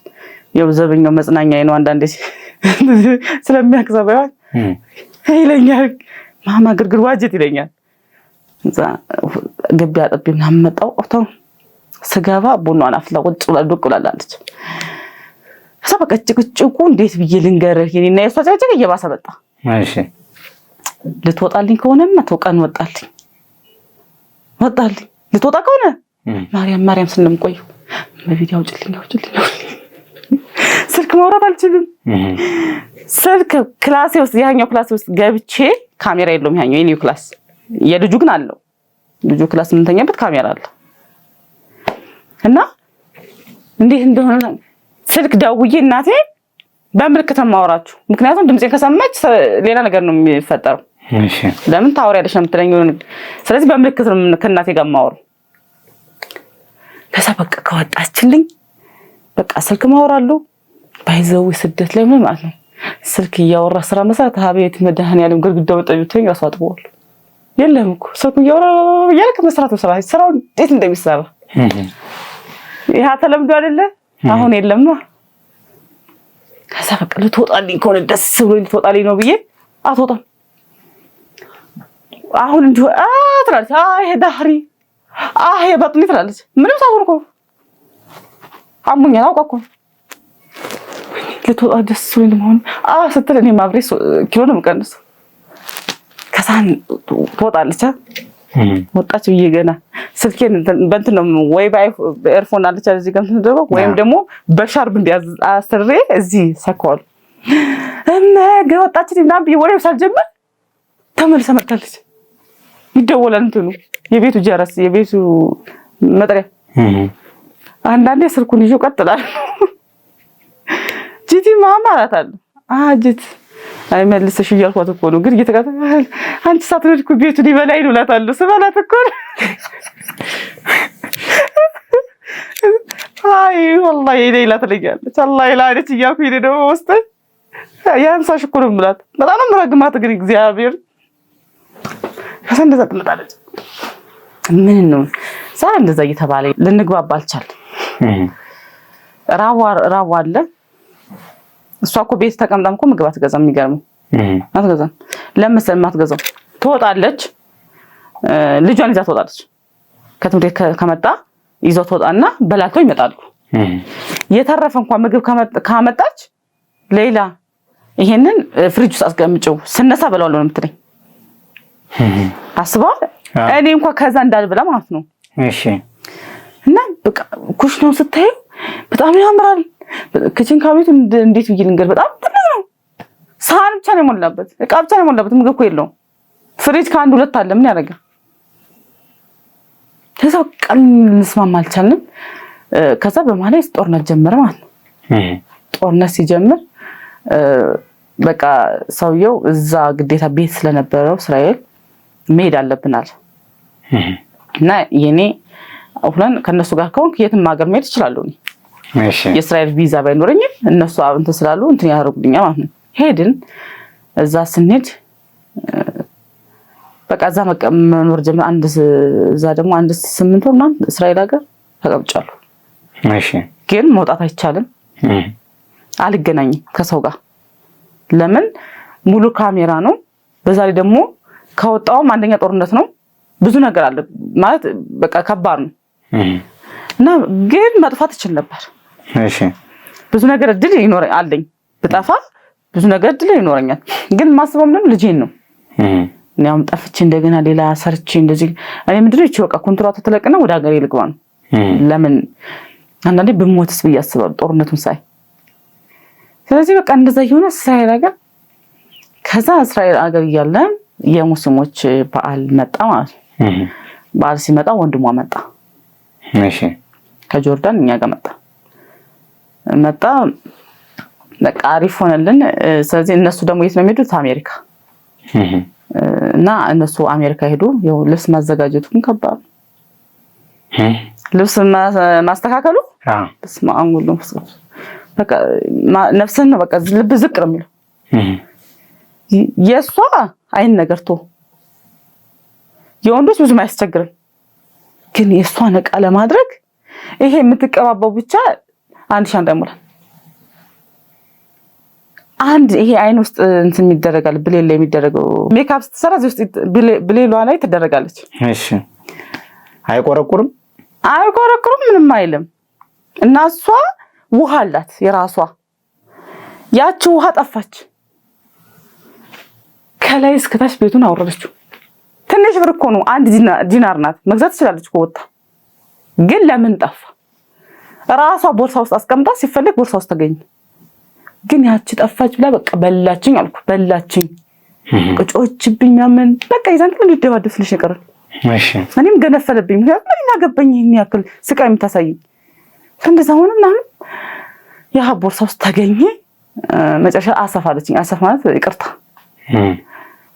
ያው ዘበኛው መጽናኛዬ ነው አንዳንዴ ስለሚያክዘበው ይለኛል ማማ ግርግር ዋጀት ይለኛል። እዛ ግቢ አጥቤ ምናምን መጣው። ኦቶ ስገባ ቡናዋን አፍላ ቁጭ ብላ ዱቅ ብላለች። ከዛ በቃ ጭቅጭቁ እንዴት ብዬ ልንገርህ የኔና የሷ ጭቅጭቅ እየባሰ መጣ። እሺ ልትወጣልኝ ከሆነማ ተወቀን ወጣልኝ ልትወጣ ከሆነ ማርያም ስለምቆይ በቪዲዮ አውጭልኝ ስልክ ማውራት አልችልም። ስልክ ክላሴ ውስጥ ያኛው ክላስ ውስጥ ገብቼ ካሜራ የለውም። ያኛው የኔው ክላስ የልጁ ግን አለው። ልጁ ክላስ ምንተኛበት ካሜራ አለ እና እንዴት እንደሆነ ስልክ ደውዬ እናቴ በምልክት ማውራችሁ፣ ምክንያቱም ድምጼን ከሰማች ሌላ ነገር ነው የሚፈጠረው። እሺ ለምን ታወሪያለሽ የምትለኝ? ስለዚህ በምልክት ነው ከእናቴ ጋር ማወሩ። ከዛ በቃ ከወጣችልኝ በቃ ስልክ ማወራሉ ባይዘው ስደት ላይ ምን ማለት ነው ስልክ እያወራ ስራ መስራት ሀቤት መድኃኒዓለም ግድግዳው ጠይቶኝ አስዋጥበዋል። የለም እኮ ስልክ እያወራ ያልክ መስራት ነው ስራው እንዴት እንደሚሰራ ይሄ ተለምዶ አይደለ? አሁን የለም ነው። ከዛ በቃ ልትወጣልኝ ከሆነ ደስ ብሎኝ ልትወጣልኝ ነው ብዬ አትወጣም። አሁን እንዲሁ ትላለች። አይ ዳህሪ አይ በጥኒ ትላለች። ምንም ሳይሆን እኮ አሙኛል አውቃ እኮ ልትወጣ ደስ ብሎኝ ነው ስትል እኔ ማብሬ ኪሎ ነው የምቀንሰው። ከዛን ትወጣለች። ወጣች ብዬ ገና ስልኬን በእንትን ነው ወይ በኤርፎን አለች እዚህ ጋር ተደረገው ወይም ደግሞ በሻርብ እንዲያዝ አስሬ እዚህ ሰካዋል። ወጣች እና ወሬው ሳልጀምር ተመልሳ መጣለች። ይደወላል እንትኑ የቤቱ ጀረስ የቤቱ መጥሪያ። አንዳንዴ ስልኩን ይዞ ቀጥላል። ጂቲ ማማ አላታለሁ። ጂቲ አይመልስሽ እያልኳት እኮ ነው። ግን እየተከታተል አንቺ ሳትነድኩ ቤቱን ይበላኝ ነው እላታለሁ። ስበላት እኮ አይ ወላሂ ሌላ ትለኛለች። አላህ ይላልች እያልኩ ይሄ ደግሞ ውስጥ ያንሳሽ እኮ ነው የምላት። በጣም ነው ረግማት ግን እግዚአብሔር ከዛ እንደዛ ትመጣለች። ምን ነው ዛሬ እንደዛ እየተባለ ልንግባባ አልቻልንም። ራዋ አለ። እሷ እኮ ቤት ተቀምጣም እኮ ምግብ አትገዛም። የሚገርመው አትገዛም። ለምሳሌ ማትገዛው ትወጣለች። ልጇን ይዛ ትወጣለች። ከትምህርት ቤት ከመጣ ይዘው ትወጣና በላልተው ይመጣሉ። የተረፈ እንኳን ምግብ ካመጣች ሌላ ይሄንን ፍሪጅ ውስጥ አስቀምጪው ስነሳ በላዋለሁ ነው የምትለኝ። አስበው እኔ እንኳን ከዛ እንዳልበላ ማለት ነው። እሺ እና በቃ ኩሽናው ስታዩ በጣም ያምራል። ክችን ካቢኔቱ እንዴት ብዬ ልንገር፣ በጣም ትልቅ ነው። ሳህን ብቻ ነው የሞላበት፣ እቃ ብቻ ነው የሞላበት፣ ምግብ እኮ የለውም። ፍሪጅ ከአንድ ሁለት አለ። ምን ያደርጋል? ከዛ ቀን እንስማማ አልቻልንም። ከዛ በማለት ጦርነት ጀመረ ማለት ነው። ጦርነት ሲጀምር በቃ ሰውየው እዛ ግዴታ ቤት ስለነበረው እስራኤል መሄድ አለብናል እና የኔ አሁን ከነሱ ጋር ከሆንኩ የትም ሀገር መሄድ እችላለሁ። እሺ የእስራኤል ቪዛ ባይኖረኝም እነሱ እንትን ስላሉ እንትን ያደርጉልኛል ማለት ነው። ሄድን። እዛ ስንሄድ በቃ እዛ መኖር ጀመር። እዛ ደግሞ 8 ወር ምናምን እስራኤል ሀገር ተቀምጫለሁ። እሺ ግን መውጣት አይቻልም። አልገናኝም ከሰው ጋር። ለምን? ሙሉ ካሜራ ነው። በዛ ላይ ደግሞ ከወጣውም አንደኛ ጦርነት ነው። ብዙ ነገር አለ ማለት በቃ ከባድ ነው እና ግን መጥፋት ይችል ነበር እሺ ብዙ ነገር እድል አለኝ ብጠፋ ብዙ ነገር እድል ይኖረኛል ግን ማስበው ምንም ልጄን ነው እኔም ጠፍቼ እንደገና ሌላ ሰርቼ እንደዚህ እኔ ምንድነው እቺ በቃ ኮንትራቱ ተለቀና ወደ ሀገሬ ልግባ ነው ለምን አንዳንዴ በሞትስ በያስባል ጦርነቱን ሳይ ስለዚህ በቃ እንደዛ ይሆነ እስራኤል ሀገር ከዛ እስራኤል ሀገር እያለ የሙስሊሞች በዓል መጣ ማለት ነው በዓል ሲመጣ ወንድሟ መጣ እሺ ከጆርዳን እኛ ጋር መጣ በቃ አሪፍ ሆነልን ስለዚህ እነሱ ደግሞ የት ነው የሚሄዱት አሜሪካ እና እነሱ አሜሪካ ሄዱ ያው ልብስ ማዘጋጀቱን ከባድ ልብስ ማስተካከሉ በስመ አብ ወወልድ ወመንፈስ ቅዱስ በቃ ነፍስን ነው በቃ ልብ ዝቅ ነው የሚለው የሷ አይን ነገርቶ የወንዶች ብዙ ማያስቸግርም ግን የሷ ነቃ ለማድረግ ይሄ የምትቀባባው ብቻ አንድ ሻንጣ ይሞላል አንድ ይሄ አይን ውስጥ እንትን ይደረጋል ብሌል ላይ የሚደረገው ሜካፕ ስትሰራ እዚህ ውስጥ ብሌሏ ላይ ትደረጋለች እሺ አይቆረቁርም ምንም አይልም እና እሷ ውሃ አላት የራሷ ያቺ ውሃ ጠፋች ከላይ እስከ ታች ቤቱን አወረደችው ትንሽ ብር እኮ ነው አንድ ዲናር ናት መግዛት ትችላለች እኮ ወጣ ግን ለምን ጠፋ ራሷ ቦርሳ ውስጥ አስቀምጣ ሲፈልግ ቦርሳ ውስጥ ተገኘ ግን ያቺ ጠፋች ብላ በቃ በላችኝ አልኩ በላችኝ ቁጮችብኝ ማመን በቃ ይዛን ምን ልደባደፍልሽ ነበር እሺ እኔም ገነፈለብኝ ምክንያቱም እኔ ያገባኝ ይሄን ያክል ስቃይ የምታሳይ እንደዛ ሆነና ያ ቦርሳ ውስጥ ተገኘ መጨረሻ አሰፋለችኝ አሰፍ ማለት ይቅርታ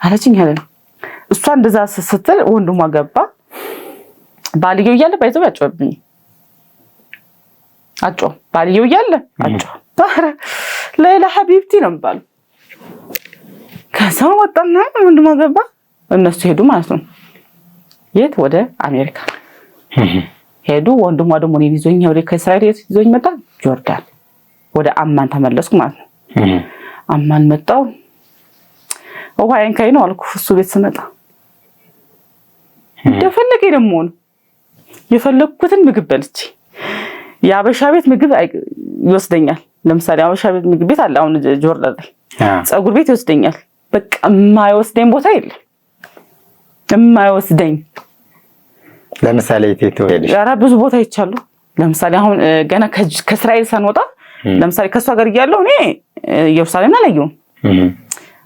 አለችኝ ያለ እሷ እንደዛ ስትል ወንድሟ ገባ ባልየው እያለ ባይዘው ያጮብኝ ባልየው እያለ ሌላ ሐቢብቲ ነው ባል ከዛው ወጣና ወንድሟ ገባ እነሱ ሄዱ ማለት ነው የት ወደ አሜሪካ ሄዱ ወንድሟ ደግሞ እኔን ይዞኝ ወደ ከእስራኤል ይዞኝ መጣ ጆርዳን ወደ አማን ተመለስኩ ማለት ነው አማን መጣው ወሃይን ካይኖ አልኩ እሱ ቤት ስመጣ እንደፈለገ ደግሞ የፈለኩትን ምግብ በልቼ ያበሻ ቤት ምግብ ይወስደኛል ለምሳሌ አበሻ ቤት ምግብ ቤት አለ አሁን ጆርዳን ላይ ጸጉር ቤት ይወስደኛል በቃ የማይወስደኝ ቦታ የለም የማይወስደኝ ለምሳሌ ኢትዮጵያ ሄደሽ ኧረ ብዙ ቦታ ይቻሉ ለምሳሌ አሁን ገና ከእስራኤል ሳንወጣ ለምሳሌ ከሷ ጋር ይያለው እኔ ኢየሩሳሌም አላየሁም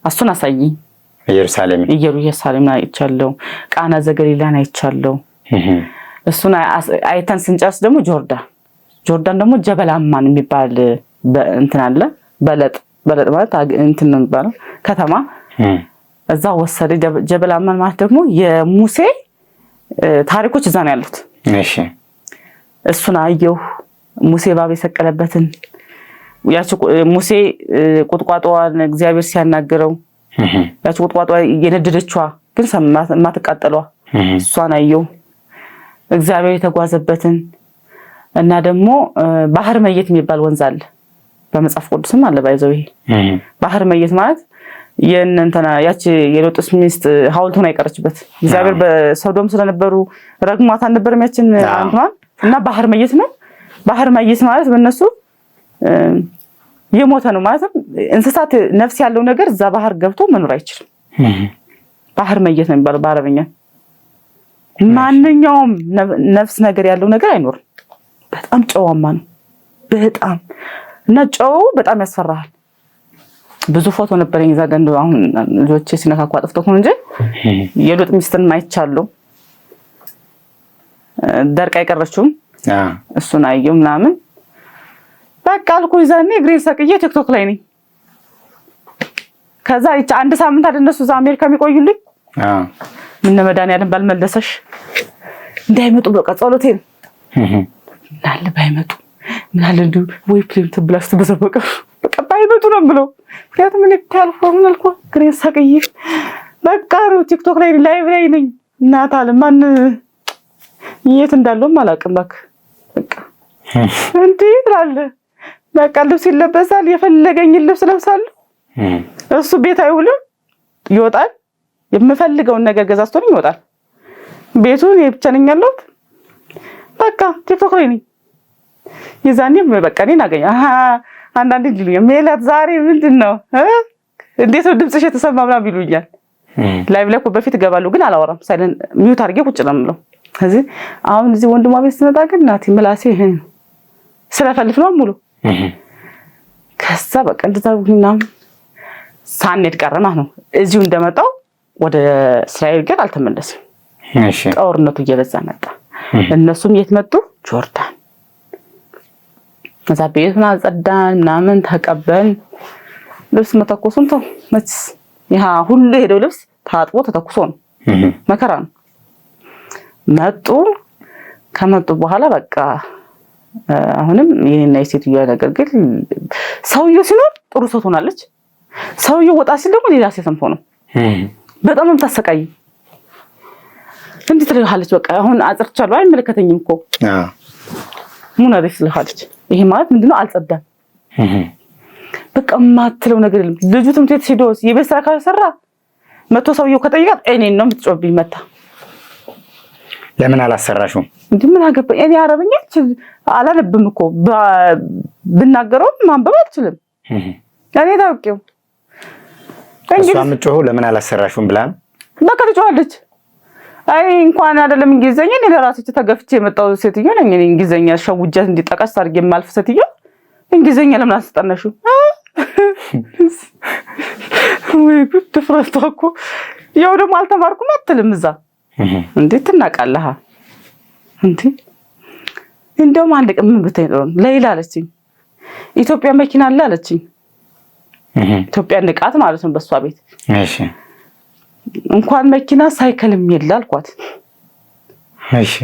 እሱን አሳይኝ ኢየሩሳሌም አይቻለው ቃና ዘገሊላን አይቻለው እሱን አይተን ስንጨርስ ደግሞ ጆርዳን ደግሞ ጀበል አማን የሚባል እንትን አለ በለጥ ማለት እንትን ነው የሚባለው ከተማ እዛ ወሰደ ጀበል አማን ማለት ደግሞ የሙሴ ታሪኮች እዛ ነው ያሉት እሺ እሱን አየሁ ሙሴ ባብ የሰቀለበትን ያቺ ሙሴ ቁጥቋጦዋን እግዚአብሔር ሲያናገረው ያቺ ቁጥቋጦዋ የነደደችዋ ግን ማትቃጠለዋ እሷን አየሁ እግዚአብሔር የተጓዘበትን እና ደግሞ ባህር መየት የሚባል ወንዝ አለ በመጽሐፍ ቅዱስም አለ ባይዘው ይሄ ባህር መየት ማለት የእንተና ያቺ የሎጥስ ሚስት ሐውልቱን አይቀርችበት እግዚአብሔር በሶዶም ስለነበሩ ረግማታ ነበርም ያችን አንቷን እና ባህር መየት ነው ባህር መየት ማለት በእነሱ የሞተ ነው ማለት እንስሳት ነፍስ ያለው ነገር እዛ ባህር ገብቶ መኖር አይችልም ባህር መየት ነው የሚባለው በአረበኛ ማንኛውም ነፍስ ነገር ያለው ነገር አይኖርም በጣም ጨዋማ ነው በጣም እና ጨው በጣም ያስፈራል ብዙ ፎቶ ነበርኝ እዛ ገንዶ አሁን ልጆቼ ሲነካኩ አጥፍተው ነው እንጂ የሎጥ ሚስትን ማይቻለው ደርቃ አይቀርችም እሱን አየው ምናምን በቃ አልኩ ይዛኔ ግሬን ሰቅዬ ቲክቶክ ላይ ነኝ ከዛ ይቻ አንድ ሳምንት አደነሱ እዛ አሜሪካ የሚቆዩልኝ ምን መዳንያልን ባልመለሰሽ እንዳይመጡ በቃ ጸሎቴን ናል ባይመጡ ምናል እንዱ ወይ ፕሪንት ብላስት በሰበቀ በቃ ባይመጡ ነው ብለው ምክንያቱም እኔ ታልፎም አልኩ ግሬን ሰቅዬ በቃ ቲክቶክ ላይ ላይቭ ላይ ነኝ እናታል ማን የት እንዳለው ማላቀም በቃ እንዴ ትላለ በቃ ልብስ ይለበሳል የፈለገኝ ልብስ ለብሳለሁ እሱ ቤት አይውልም ይወጣል የምፈልገውን ነገር ገዛስቶኝ ይወጣል ቤቱን የብቻ ነኝ ያለሁት። በቃ ቲክቶክ ላይ ነኝ። የዛኔ በቃ እኔን አገኘ አንዳንዴ ይሉኛል ሜላት ዛሬ ምንድነው እንዴት ነው ድምጽሽ የተሰማ ምናምን ይሉኛል። ላይቭ ላይ በፊት እገባለሁ ግን አላወራም። ሳይለንት ሚውት አድርጌ ቁጭ ነው የምለው። ከዚህ አሁን እዚህ ወንድሟ ቤት ስመጣ ግን ናቲ ምላሴ ስለፈልፍ ነው ሙሉ ከዛ በቃ እንደዛውና ሳንሄድ ቀረና ነው እዚሁ እንደመጣው ወደ እስራኤል ግን አልተመለስም። እሺ ጦርነቱ እየበዛ መጣ። እነሱም የት መጡ? ጆርዳን። ከዛ ቤቱን አጸዳን ምናምን ተቀበልን። ልብስ መተኮሱን ተው መች ያ ሁሉ ሄደው ልብስ ታጥቦ ተተኩሶ ነው መከራ ነው። መጡ። ከመጡ በኋላ በቃ አሁንም የኔና የሴትዮዋ ነገር ግን ሰውየው ሲኖር ጥሩ ሰው ትሆናለች። ሰውየው ወጣ ሲል ደግሞ ሌላ ሴት ነው። በጣም ተሰቃይ እንዴት ትልሃለች። በቃ አሁን አጽርቻለሁ አይመለከተኝም እኮ ምን አደረክ ትልሃለች። ይሄ ማለት ምንድነው? አልጸዳም በቃ ማትለው ነገር የለም። ልጁ ትምህርት ቤት ሄዶ የቤት ስራ ካልሰራ መቶ ሰውየው ከጠይቃት እኔን ነው የምትጮብኝ መታ። ለምን አላሰራሽው? እንዴ ምን አገባኝ እኔ አረብኛ አላነብም እኮ ብናገረው ማንበብ አልችልም። እኔ ታውቂው እሷ ምጮሁ ለምን አላሰራሽውም ብላ በቃ ትጮሃለች። አይ እንኳን አይደለም እንግሊዘኛ እኔ ለራሴ ተገፍቼ የመጣው ሴትዮ ነኝ። እኔ እንግሊዘኛ ሸውጃት እንዲጠቀስ አድርጌ የማልፍ ሴትዮ እንግሊዘኛ ለምን አስጠናሽው? ወይ ጉድ ተፍራስቶ እኮ ያው ደግሞ አልተማርኩም አትልም እዛ እንዴት ትናቃለህ እንዴ? እንደውም አንድ ቀን ምን ብታይ ነው ሌላ አለችኝ። ኢትዮጵያ መኪና አለ አለችኝ። ኢትዮጵያ ንቃት ማለት ነው በሷ ቤት። እሺ እንኳን መኪና ሳይክልም ይላል አልኳት። እሺ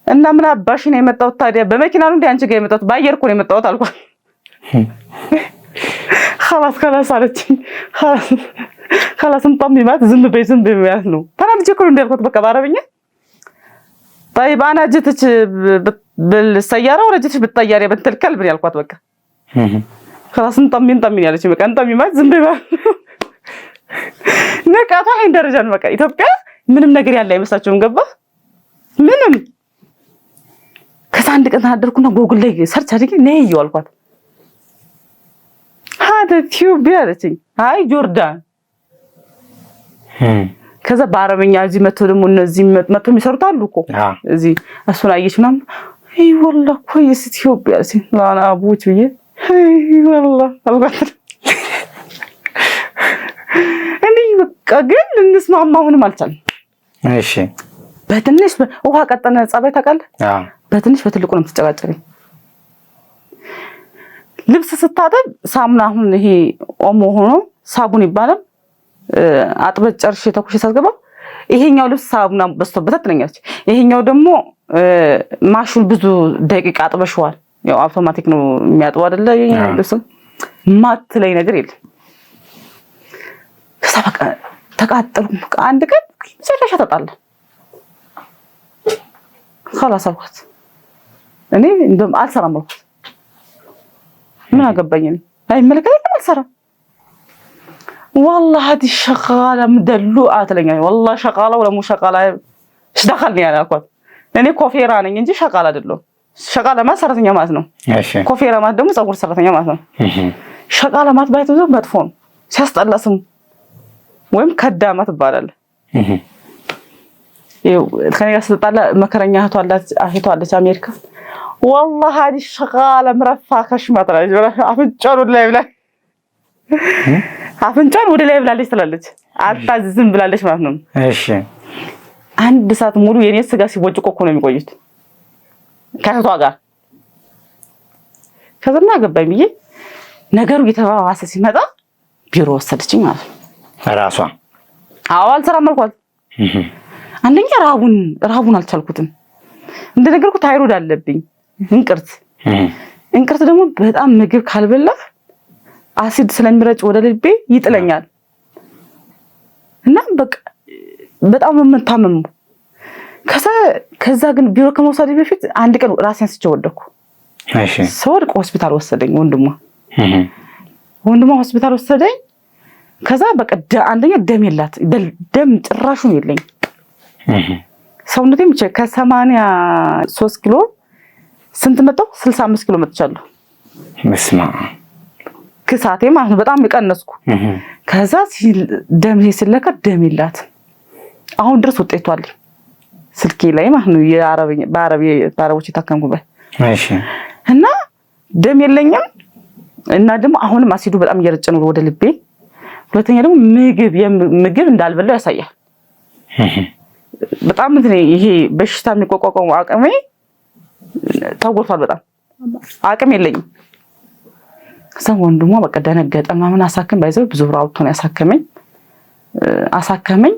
እና ምን አባሽ ነው የመጣው ታዲያ? በመኪና ነው እንዴ አንቺ ጋር የመጣው? ባየር እኮ ነው የመጣው አልኳት። خلاص አለችኝ። خلاص እንጣምይማት ዝም በይማት ነው ተናልጄ እኮ እንደልኩት በቃ ባረብኛ طيب انا جيتك بالسياره ولا جيتك بالطياره بنت الكلب ያልኳት በቃ خلاص እንጣምይ ያለችኝ በቃ እንጣምይማት ዝም በይማት ነቃታ ይሄን ደረጃ ነው በቃ ኢትዮጵያ ምንም ነገር ያለ አይመስላችሁም ገባ ምንም ከዛ አንድ ቀን አደርኩና ጎግል ላይ ሰርች አድርጌ ነይ ይዋልኳት هذا ኢትዮጵያ አለችኝ አይ ጆርዳን ከዛ በአረበኛ እዚህ መጥቶ ደግሞ እነዚህ መጥቶ የሚሰሩት አሉ እኮ እዚህ እሱን አየች ምናምን አይ والله كويس ኢትዮጵያ አለችኝ ላና አቡች ብዬ አይ والله አልኳት እንዴ በቃ ግን እንስማማ ሆነም አልቻለም። እሺ በትንሽ ውሃ ቀጠነ ጸባይ ታውቃለህ? በትንሽ በትልቁ ነው የምትጨቃጨቀኝ። ልብስ ስታጠብ ሳሙና አሁን ይሄ ኦሞ ሆኖ ሳቡን ይባላል አጥበህ ጨርሼ ተኩሽ ሳስገባ ይሄኛው ልብስ ሳሙና በስቶበት ትለኛለች። ይሄኛው ደግሞ ማሽን ብዙ ደቂቃ አጥበሽዋል። ያው አውቶማቲክ ነው የሚያጥበው አይደለ? ይሄ ልብስ ማትለኝ ነገር የለም። ከዛ በቃ ተቃጠልኩ። አንድ ቀን ሰራሻ ተጣላ خلاص አልኳት። እኔ እንደውም አልሰራም አልኳት። ምን አገባኝ እኔ አይመለከተኝም አልሰራም። والله هذه الشغاله مدلوعه ትለኛለች። والله شغاله ولا مو شغاله ايش دخلني انا አልኳት። እኔ ኮፌራ ነኝ እንጂ ሸቃላ አይደለም። ሸቃላ ማለት ሰራተኛ ማለት ነው። እሺ ኮፌራ ማለት ደግሞ ፀጉር ሰራተኛ ማለት ነው። ሸቃላ ማለት ባይቶ መጥፎ ነው ሲያስጠላ ስሙ ወይም ከዳማ ትባላለህ። ይኸው ከኔ ጋር ስትጣላ መከረኛ እህቷ አለች አሜሪካ والله هذه الشغاله مرفاكش ማጥራጅ አፍንጫን ወደ ላይ ብላለች ትላለች። አታዝዝም ብላለች ማለት ነው። እሺ አንድ ሰዓት ሙሉ የኔ ስጋ ሲቦጭቆ እኮ ነው የሚቆዩት ከእህቷ ጋር። ከዛና ገባኝ ብዬ ነገሩ እየተባባሰ ሲመጣ ቢሮ ወሰደችኝ ማለት ነው ራሷ። አዎ አልሰራም አልኳት። አንደኛ ራቡን አልቻልኩትም። እንደነገርኩ ታይሮድ አለብኝ እንቅርት ደግሞ በጣም ምግብ ካልበላ አሲድ ስለሚረጭ ወደ ልቤ ይጥለኛል እና በቃ በጣም ነው የምታመመው። ከዛ ግን ቢሮ ከመውሰድ በፊት አንድ ቀን ራሴን ስጨወደኩ። እሺ ሰወድቅ ሆስፒታል ወሰደኝ ወንድሟ ሆስፒታል ወሰደኝ። ከዛ በቃ አንደኛ ደም ጭራሹን የለኝ። ሰውነቴም ከ83 ኪሎ ስንት መጣሁ? 65 ኪሎ መጥቻለሁ። መስማ ክሳቴ ማለት ነው በጣም የቀነስኩ። ከዛ ደም ሲለካ ደም የላት አሁን ድረስ ውጤቱ አለ ስልኬ ላይ ማለት ነው በአረቦች የታከምኩበት። እሺ እና ደም የለኝም እና ደግሞ አሁንም አሲዱ በጣም እየረጨ ነው ወደ ልቤ። ሁለተኛ ደግሞ ምግብ እንዳልበላው ያሳያል። በጣም ይሄ በሽታ የሚቋቋመው አቅሜ ተጎድቷል። በጣም አቅም የለኝም። ከዛ ወንድሟ በቃ ደነገጠ ምናምን አሳከም ባይዘው ብዙ ብር አውጥቶ ነው አሳከመኝ።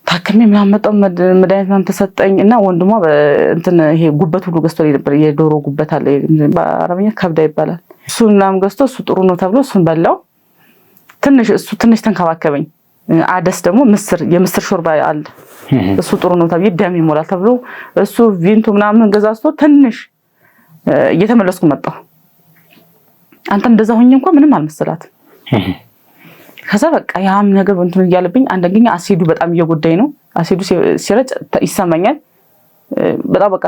ታከመኝ ምናምን መጣሁ መድኃኒት ምናምን ተሰጠኝ እና ወንድሟ ይሄ ጉበት ሁሉ ገዝቶ ነበር። የዶሮ ጉበት አለ በአረበኛ ከብዳ ይባላል። እሱን ምናምን ገዝቶ እሱ ጥሩ ነው ተብሎ እሱን በላው። ትንሽ ተንከባከበኝ። አደስ ደግሞ የምስር ሾርባ አለ እሱ ጥሩ ነው ተብዬ ደም ይሞላል ተብሎ እሱ ቪንቶ ምናምን ገዛዝቶ ትንሽ እየተመለስኩ መጣሁ። አንተ እንደዛ ሆኜ እንኳን ምንም አልመሰላትም። ከዛ በቃ ያም ነገር እንትን እያለብኝ አንደኛ አሲዱ በጣም እየጎዳኝ ነው። አሲዱ ሲረጭ ይሰማኛል በጣም በቃ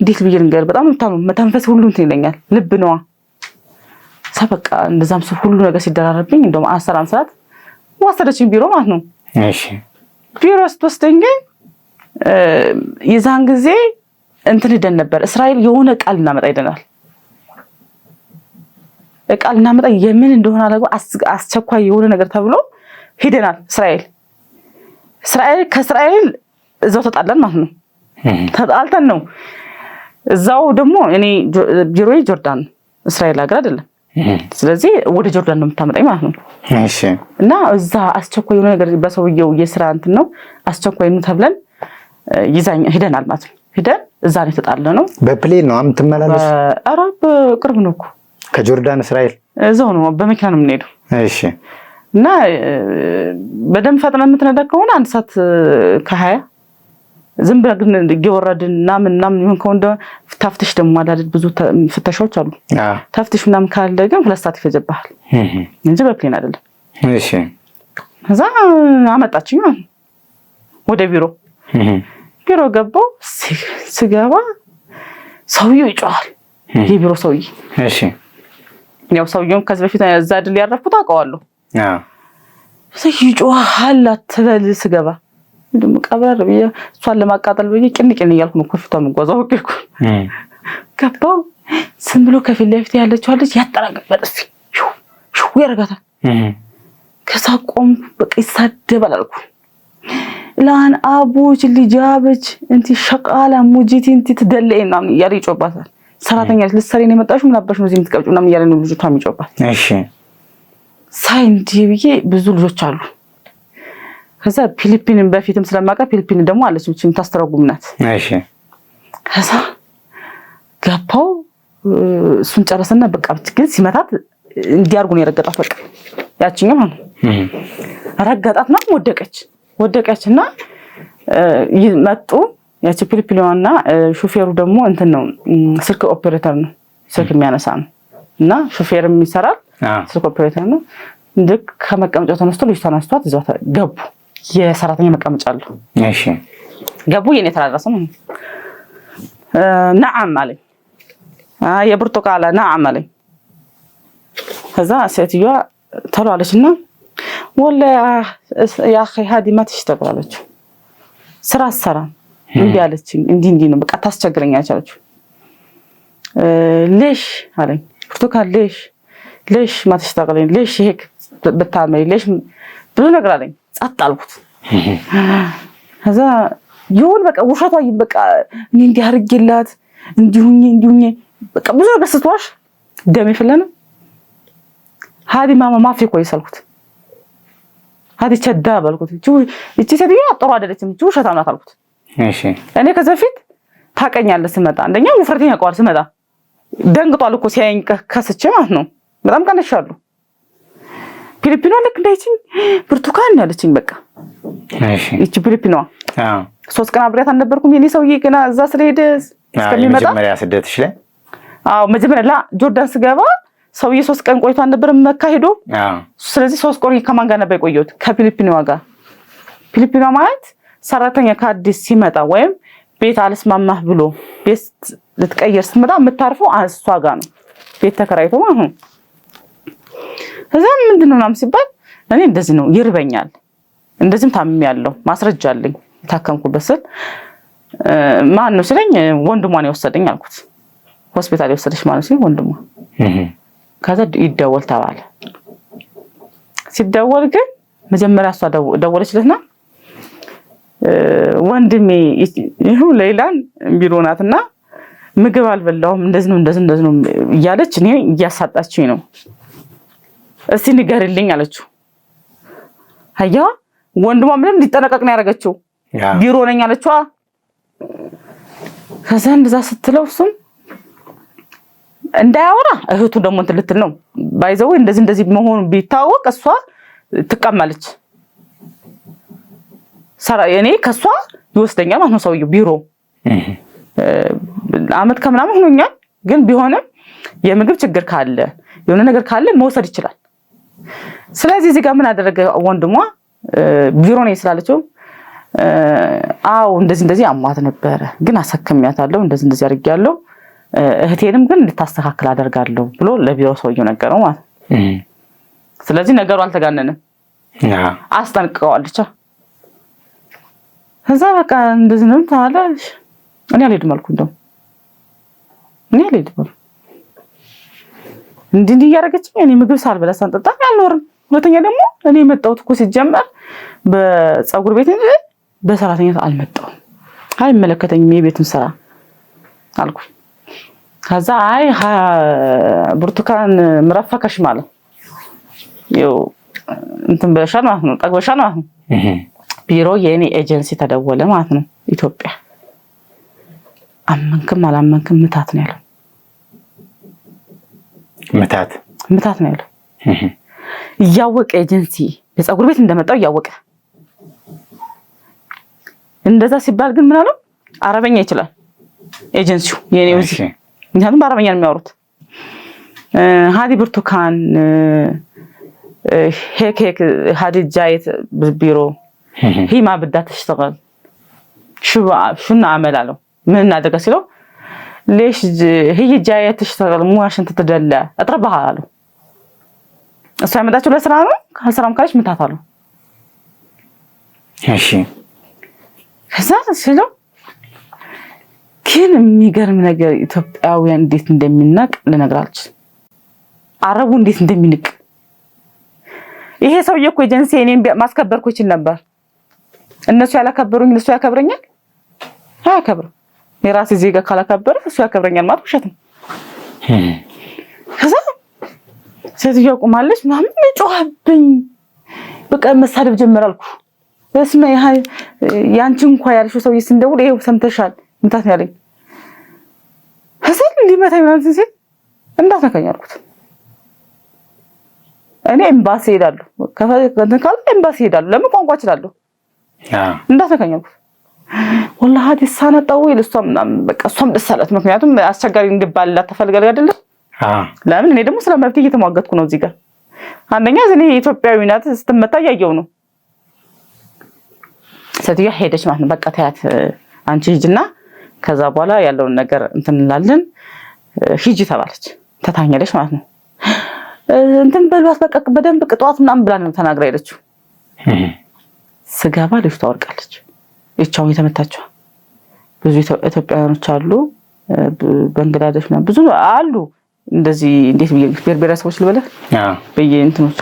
እንዴት ብዬ ልንገር በጣም መተንፈስ ሁሉ እንትን ይለኛል። ልብ ነዋ በቃ እንደዛም ሁሉ ነገር ሲደራረብኝ እንደውም 11 ሰዓት ወሰደችኝ ቢሮ ማለት ነው። እሺ ቢሮ ስትወስደኝ ግን የዛን ጊዜ እንትን ሄደን ነበር እስራኤል የሆነ ቃል እናመጣ ሄደናል። ቃል እናመጣ የምን እንደሆነ አላውቅም አስቸኳይ የሆነ ነገር ተብሎ ሄደናል ከእስራኤል እዛው ተጣላን ማለት ነው። ተጣልተን ነው እዛው ደግሞ እኔ ቢሮዬ ጆርዳን እስራኤል ሀገር አይደለም። ስለዚህ ወደ ጆርዳን ነው የምታመጣኝ ማለት ነው። እሺ እና እዛ አስቸኳይ የሆነ ነገር በሰውየው የስራ እንትን ነው አስቸኳይ ነው ተብለን ይዛኝ ሄደናል ማለት ነው። ሄደን እዛ ነው የተጣላነው። በፕሌን ነው የምትመላለስ? ኧረ በቅርብ ነው እኮ ከጆርዳን እስራኤል እዛው ነው በመኪና ነው የምንሄደው። እሺ እና በደንብ ፈጥነን የምትነዳ ከሆነ 1 ሰዓት ከ20 ዝም ብለን ግን እየወረድን ምናምን ይሁን ከሆነ ታፍትሽ ደግሞ ማለት ብዙ ፍተሻዎች አሉ። ታፍትሽ ምናምን ካለ ግን 2 ሰዓት ይፈጀብሃል እንጂ በፕሌን አይደለም። እሺ ከዛ አመጣችኝ ወደ ቢሮ ገባሁ። ስገባ ሰውየው ይጮሃል። የቢሮ ሰውዬ እሺ ያው ሰውየው ከዚህ በፊት እዛ አይደል ያረፍኩት አውቀዋለሁ። ይጮሃል አትበል ስገባ እንደም ቀብራር ብዬ እሷን ለማቃጠል ብዬ ቅንቅን እያልኩ ነው ከፊቷ መጓዛው እኮ ገባሁ። ዝም ብሎ ከፊት ለፊት ያለችው አለች ያጠራቀበት ሹ ያረጋታል። ከዛ ቆምኩ በቃ ይሳደባል አልኩ ላን አቡች ልጃበች እንት ሸቃላ ሙጂቲ እንት ትደለይና ያሪ ይጮባታል። ሰራተኛ ልትሰሪ ነው የመጣሽው ምን አባሽ ነው እዚህ የምትቀብጪው ምናምን እያለ ነው ልጅቷ የሚጮባት። እሺ ሳይንዲ ብዬ ብዙ ልጆች አሉ። ከዛ ፊሊፒንን በፊትም ስለማውቃ ፊሊፒን ደግሞ አለች ብቻ የምታስተረጉም ናት። እሺ ከዛ ገባሁ እሱን ጨረሰና በቃ ግን ሲመታት እንዲያርጉ ነው የረገጣት። በቃ ያቺኛው ማለት ረገጣት ነው ወደቀችና መጡ። ያቺ ፊሊፒኗና ሹፌሩ ደግሞ እንትን ነው ስልክ ኦፕሬተር ነው ስልክ የሚያነሳ ነው እና ሹፌርም ይሰራል ስልክ ኦፕሬተር ነው። ልክ ከመቀመጫው ተነስቶ ልጅቷን አንስቷት እዛው ገቡ። የሰራተኛ መቀመጫ አለው። እሺ ገቡ። የኔ ተራራሰ ነው ነዓም አለኝ። የብርቱካላ ነዓም አለኝ። ከዛ ሴትዮዋ ተሏለችና ወላ ያ اخي هذه ما تشتغل አለች። ስራ አሰራ እንዴ አለችኝ። እንዴ ነው በቃ ታስቸግረኛለች አለች። ليش አለኝ። ብርቱካን ليش ما تشتغلين ليش هيك بتعملي ليش ብዙ ነገር አለኝ። ጸጥ አልኩት። ከዛ ይሁን በቃ ውሸቷ በቃ እኔ እንዲህ አድርጌላት እንዲሁኝ በቃ ብዙ ነገር ስትዋሽ ደም ይፈላል። هذه ماما ما في كويس አልኩት። هذه كذاب አልኩት። እቺ ሴትዮ ጥሩ አይደለችም እቺ ውሸታም ናት አልኩት። እሺ እኔ ከዛ ፊት ታቀኛለህ ስመጣ አንደኛ ውፍረቴን ያውቀዋል። ስመጣ ደንግጧል እኮ ሲያየኝ ከስቼ ማለት ነው። በጣም ቀነሻለሁ። ፊሊፒኗ ልክ እንዳይችኝ ብርቱካን ያለችኝ በቃ እሺ እቺ ፊሊፒኗ 3 ቀን አብሬያት አልነበርኩም። የኔ ሰውዬ ገና እዛ ስለሄደ እስከሚመጣ መጀመሪያ ስደትሽ ላይ መጀመሪያ ጆርዳን ስገባ ሰውዬ 3 ቀን ቆይቶ አልነበረ መካ ሄዶ ስለዚህ 3 ቀን ከማን ጋር ነበር የቆየሁት? ከፊሊፒኗ ጋር። ፊሊፒኗ ማለት ሰራተኛ ከአዲስ ሲመጣ ወይም ቤት አልስማማህ ብሎ ቤት ልትቀየር ስትመጣ የምታርፈው እሷ ጋር ነው። ቤት ተከራይቶ ማለት ነው። ከዛ ምንድነው ምናምን ሲባል እኔ እንደዚህ ነው ይርበኛል፣ እንደዚህም ታምሜያለሁ፣ ማስረጃ አለኝ የታከምኩበት ስል ማን ነው ሲለኝ ወንድሟን የወሰደኝ አልኩት። ሆስፒታል የወሰደሽ ማለት ሲል ወንድሟ። ከዛ ይደወል ተባለ። ሲደወል ግን መጀመሪያ እሷ ደወለችለትና ወንድሜ ይሄው ሌላን ቢሮ ናትና ምግብ አልበላሁም እንደዚህ ነው እያለች እኔ እያሳጣችኝ ነው፣ እስቲ ንገርልኝ አለችው። አያ ወንድሟ ምንም እንዲጠነቀቅ ነው ያደረገችው። ቢሮ ነኝ አለችዋ። ከዛ እንደዛ ስትለው እሱም እንዳያወራ እህቱ ደግሞ እንትን ልትል ነው ባይዘው እንደዚህ መሆኑ ቢታወቅ እሷ ትቀማለች። እኔ ከሷ ይወስደኛል ማለት ነው ሰውዬው። ቢሮ አመት ከምናምን ሆኖኛል፣ ግን ቢሆንም የምግብ ችግር ካለ የሆነ ነገር ካለ መውሰድ ይችላል። ስለዚህ እዚህ ጋር ምን አደረገ ወንድሟ ቢሮ ነው ስላለችው አው እንደዚህ አሟት ነበረ፣ ግን አሰከሚያታለሁ እንደዚህ አድርጌያለሁ፣ እህቴንም ግን እንድታስተካክል አደርጋለሁ ብሎ ለቢሮ ሰውዬው ነገረው ማለት ነው። ስለዚህ ነገሩ አልተጋነነም፣ አስጠንቅቀዋለች። ከዛ በቃ እንደዚህ ነው ታላለች። እኔ አልሄድም አልኩ። እንደው እኔ አልሄድም እንዲህ እያደረገችኝ እኔ ምግብ ሳልበላ ሳንጠጣ አልኖርም። ሁለተኛ ደግሞ እኔ የመጣሁት እኮ ሲጀመር በፀጉር ቤት እንጂ በሰራተኝነት አልመጣሁም፣ አይመለከተኝም የቤቱን ስራ አልኩ። ከዛ አይ ብርቱካን ምረፈከሽ ማለት ይው እንትን በሻል ማለት ነው፣ ጠግበሻል ማለት ነው። ቢሮ የኔ ኤጀንሲ ተደወለ ማለት ነው ኢትዮጵያ። አመንክም አላመንክም ምታት ነው ያለው። ምታት ነው ያለው። እያወቀ ኤጀንሲ የፀጉር ቤት እንደመጣው እያወቀ እንደዛ ሲባል ግን ምን አለው አረበኛ ይችላል ኤጀንሲው የኔው እዚህ፣ ምክንያቱም በአረበኛ ነው የሚያወሩት። ሃዲ ብርቱካን ሄክ ሃዲ ጃይት ቢሮ ሂማ ብዳ ተሽተغل شو نعمل له ምን እናደርጋ ሲለው ليش هي جايه تشتغل مو عشان تتدلع اطربها አለው። እሷ የመጣችው ለስራ ነው፣ ከስራም ካለች ምታት አለው። እሺ ከዛ ሲለው ግን የሚገርም ነገር ኢትዮጵያውያን እንዴት እንደሚናቅ ልነግራችሁ፣ አረቡ እንዴት እንደሚንቅ። ይሄ ሰውዬ እኮ ኤጀንሲ እኔን ማስከበር እኮ ይችል ነበር። እነሱ ያላከበሩኝ እሱ ያከብረኛል? አያከብርም። የራሴ ዜጋ ካላከበረ እሱ ያከብረኛል ማለት ውሸት ነው። ከዛ ሴትዮዋ ቆማለች ምናምን ጮህብኝ፣ በቃ መሳደብ ጀመራልኩ። በስመ ያንቺ እንኳን ያልሽው ሰውዬ ሲንደውል ይሄው ሰምተሻል ምታት ነው ያለኝ። ሀሰል ሊመታኝ ምናምን ሲል እንዳትነካኝ አልኩት። እኔ ኤምባሲ ሄዳለሁ፣ ከፈለክ ካል ኤምባሲ ሄዳለሁ፣ ለምን ቋንቋ እችላለሁ። እንዳትነካኝ አልኩት። والله هذه السنه طويل እሷም በቃ እሷም ደስ አላት፣ ምክንያቱም አስቸጋሪ እንድባልላት ተፈልጋለ አይደለ? ለምን እኔ ደግሞ ስለመብት እየተሟገትኩ ነው እዚህ ጋር። አንደኛ እኔ ኢትዮጵያዊ ናት ስትመታ ያየው ነው። ሴትዮዋ ሄደች ማለት ነው። በቃ ታያት አንቺ ሂጂና ከዛ በኋላ ያለውን ነገር እንትን እንላለን ሂጂ ተባለች። ተታኛለች ማለት ነው። እንትን በልባት በቃ በደንብ ቅጧት ምናምን ብላ ነው ተናግራ ሄደችው። ስጋባ ልጅቷ ወርቃለች። እቻው የተመታቸው ብዙ ኢትዮጵያውያኖች አሉ፣ ባንግላዴሽ ነው ብዙ አሉ። እንደዚህ እንዴት ብሔረሰቦች ልበለ በየእንትኖች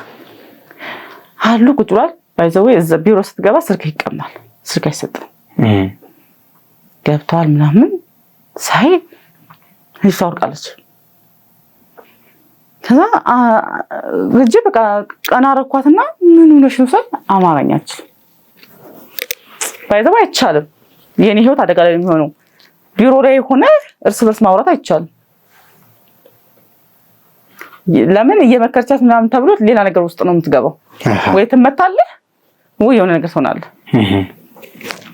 አሉ። ቁጭ ብሏል ባይዘው እዛ ቢሮ ስትገባ ስልክ ይቀማል፣ ስልክ አይሰጥም። ገብቷል ምናምን ሳይ ልጅቷ ወርቃለች። ከዛ ልጅ በቃ ቀና አረኳትና ምን ሆነሽ ነው ሳይ አማርኛ አትችልም። ባይዘው አይቻልም። የኔ ህይወት አደጋ ላይ የሚሆነው ቢሮ ላይ ሆነ እርስ በርስ ማውራት አይቻልም። ለምን እየመከርቻት ምናምን ተብሎ ሌላ ነገር ውስጥ ነው የምትገባው። ወይ ትመታለህ ወይ የሆነ ነገር ትሆናለህ።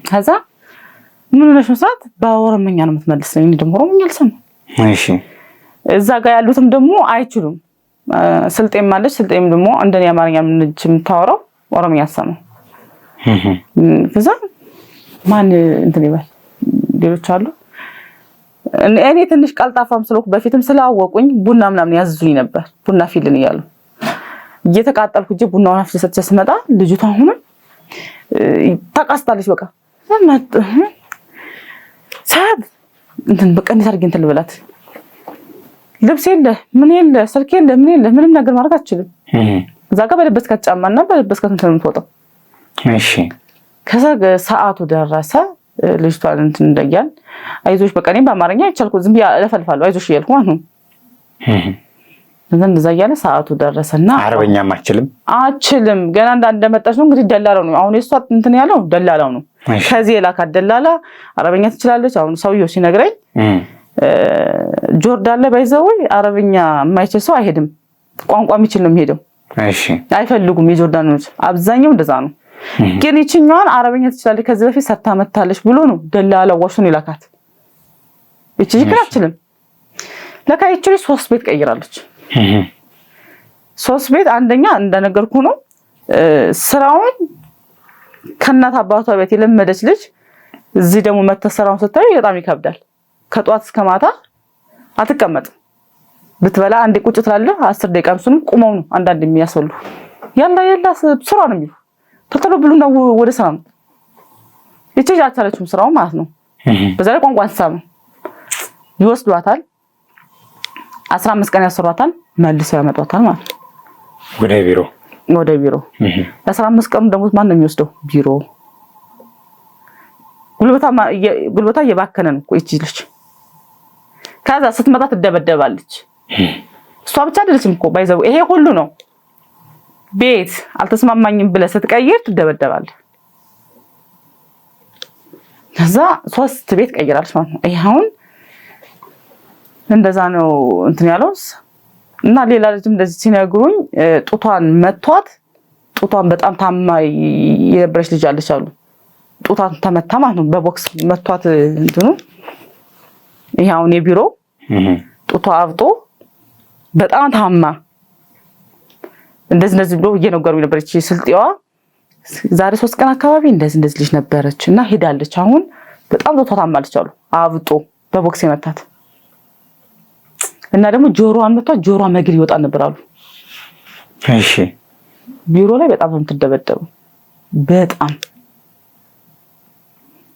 ከዛ ምን ሆነሽ ነው ሳት በኦሮምኛ ነው የምትመልስልኝ። እኔ ደግሞ ኦሮምኛ አልሰማም። እሺ እዛ ጋር ያሉትም ደግሞ አይችሉም። ስልጤም ማለት ስልጤም ደግሞ እንደኔ አማርኛ ምን የምታወራው ኦሮምኛ አሰማው። ከዛ ማን እንትን ይባል ሌሎች አሉ እኔ ትንሽ ቀልጣፋም ስለኩ በፊትም ስላወቁኝ ቡና ምናምን ያዝዙኝ ነበር ቡና ፊልን ይያሉ እየተቃጠልኩ እጄ ቡናውን አፍልሰች ስመጣ ልጅቷ አሁን ታቃስታለች በቃ ሳብ እንትን በቃ እንዴት አድርጌ እንትን ልበላት ልብስ የለ ምን የለ ስልክ የለ ምን የለ ምንም ነገር ማድረግ አትችልም እዛ ጋር በለበስካት ጫማና በለበስካት እንትን የምትወጣው እሺ ከዛ ሰዓቱ ደረሰ ልጅቷን እንትን እንደያል አይዞሽ በቃ እኔ በአማርኛ አይቻልኩ ዝም ብያ ለፈልፋለሁ አይዞሽ እያልኩ ማለት ነው እንደዛ ያለ ሰዓቱ ደረሰና አረበኛም አችልም ገና እንደመጣች ነው እንግዲህ ደላላው ነው አሁን የሷ እንትን ያለው ደላላው ነው ከዚህ የላካት ደላላ አረበኛ ትችላለች አሁን ሰውየው ሲነግረኝ ጆርዳን ላይ ባይዘው አረበኛ የማይችል ሰው አይሄድም ቋንቋ የሚችል ነው የሚሄደው እሺ አይፈልጉም የጆርዳኖች አብዛኛው እንደዛ ነው ግን ይችኛዋን አረበኛ ትችላለች ከዚህ በፊት ሰታመታለች ብሎ ነው ደላላው ወሽን ይላካት እቺ ይክራችልም ለካ ይችሪ 3 ቤት ቀይራለች 3 ቤት አንደኛ እንደነገርኩ ነው ስራውን ከናት አባቷ ቤት የለመደች ልጅ እዚህ ደግሞ መተሰራውን ስታዩ በጣም ይከብዳል ከጧት እስከ ማታ አትቀመጥም ብትበላ አንዴ ቁጭ ትላለህ 10 ደቂቃ እሱንም ቁመው ነው አንዳንድ የሚያስወሉ ያላ ስራ ነው የሚሉ ተተሎ ብሉና ወደ ስራ ነው እቺ ያቻለችው ስራው ማለት ነው በዛሬ ቋንቋ አንሳም ይወስዷታል 15 ቀን ያሰሯታል መልሰው ያመጣታል ማለት ነው ወደ ቢሮ 15 ቀን ደግሞ ማን ነው የሚወስደው ቢሮ ጉልበታ እየባከነ ነው እቺ ልጅ ከዛ ስትመጣ ትደበደባለች እሷ ብቻ አይደለችም እኮ ባይዘው ይሄ ሁሉ ነው ቤት አልተስማማኝም ብለ ስትቀይር ትደበደባለች ከዛ 3 ቤት ቀይራለች ማለት ነው ይሄውን እንደዛ ነው እንትን ያለውስ እና ሌላ ልጅም እንደዚህ ሲነግሩኝ ጡቷን መቷት ጡቷን በጣም ታማ የነበረች ልጅ አለች አሉ ጡቷን ተመታ ማለት ነው በቦክስ መቷት እንትኑ ይሄውን የቢሮ ጡቷ አብጦ በጣም ታማ እንደዚህ ብሎ እየነገሩኝ ነበረች ስልጤዋ ዛሬ 3 ቀን አካባቢ እንደዚህ ልጅ ነበረችና ሄዳለች አሁን በጣም ጡቷ ታማለች አሉ አብጦ በቦክስ የመታት እና ደግሞ ጆሮዋን መቷ ጆሮዋ መግል ይወጣ ነበር አሉ እሺ ቢሮ ላይ በጣም ተደበደቡ በጣም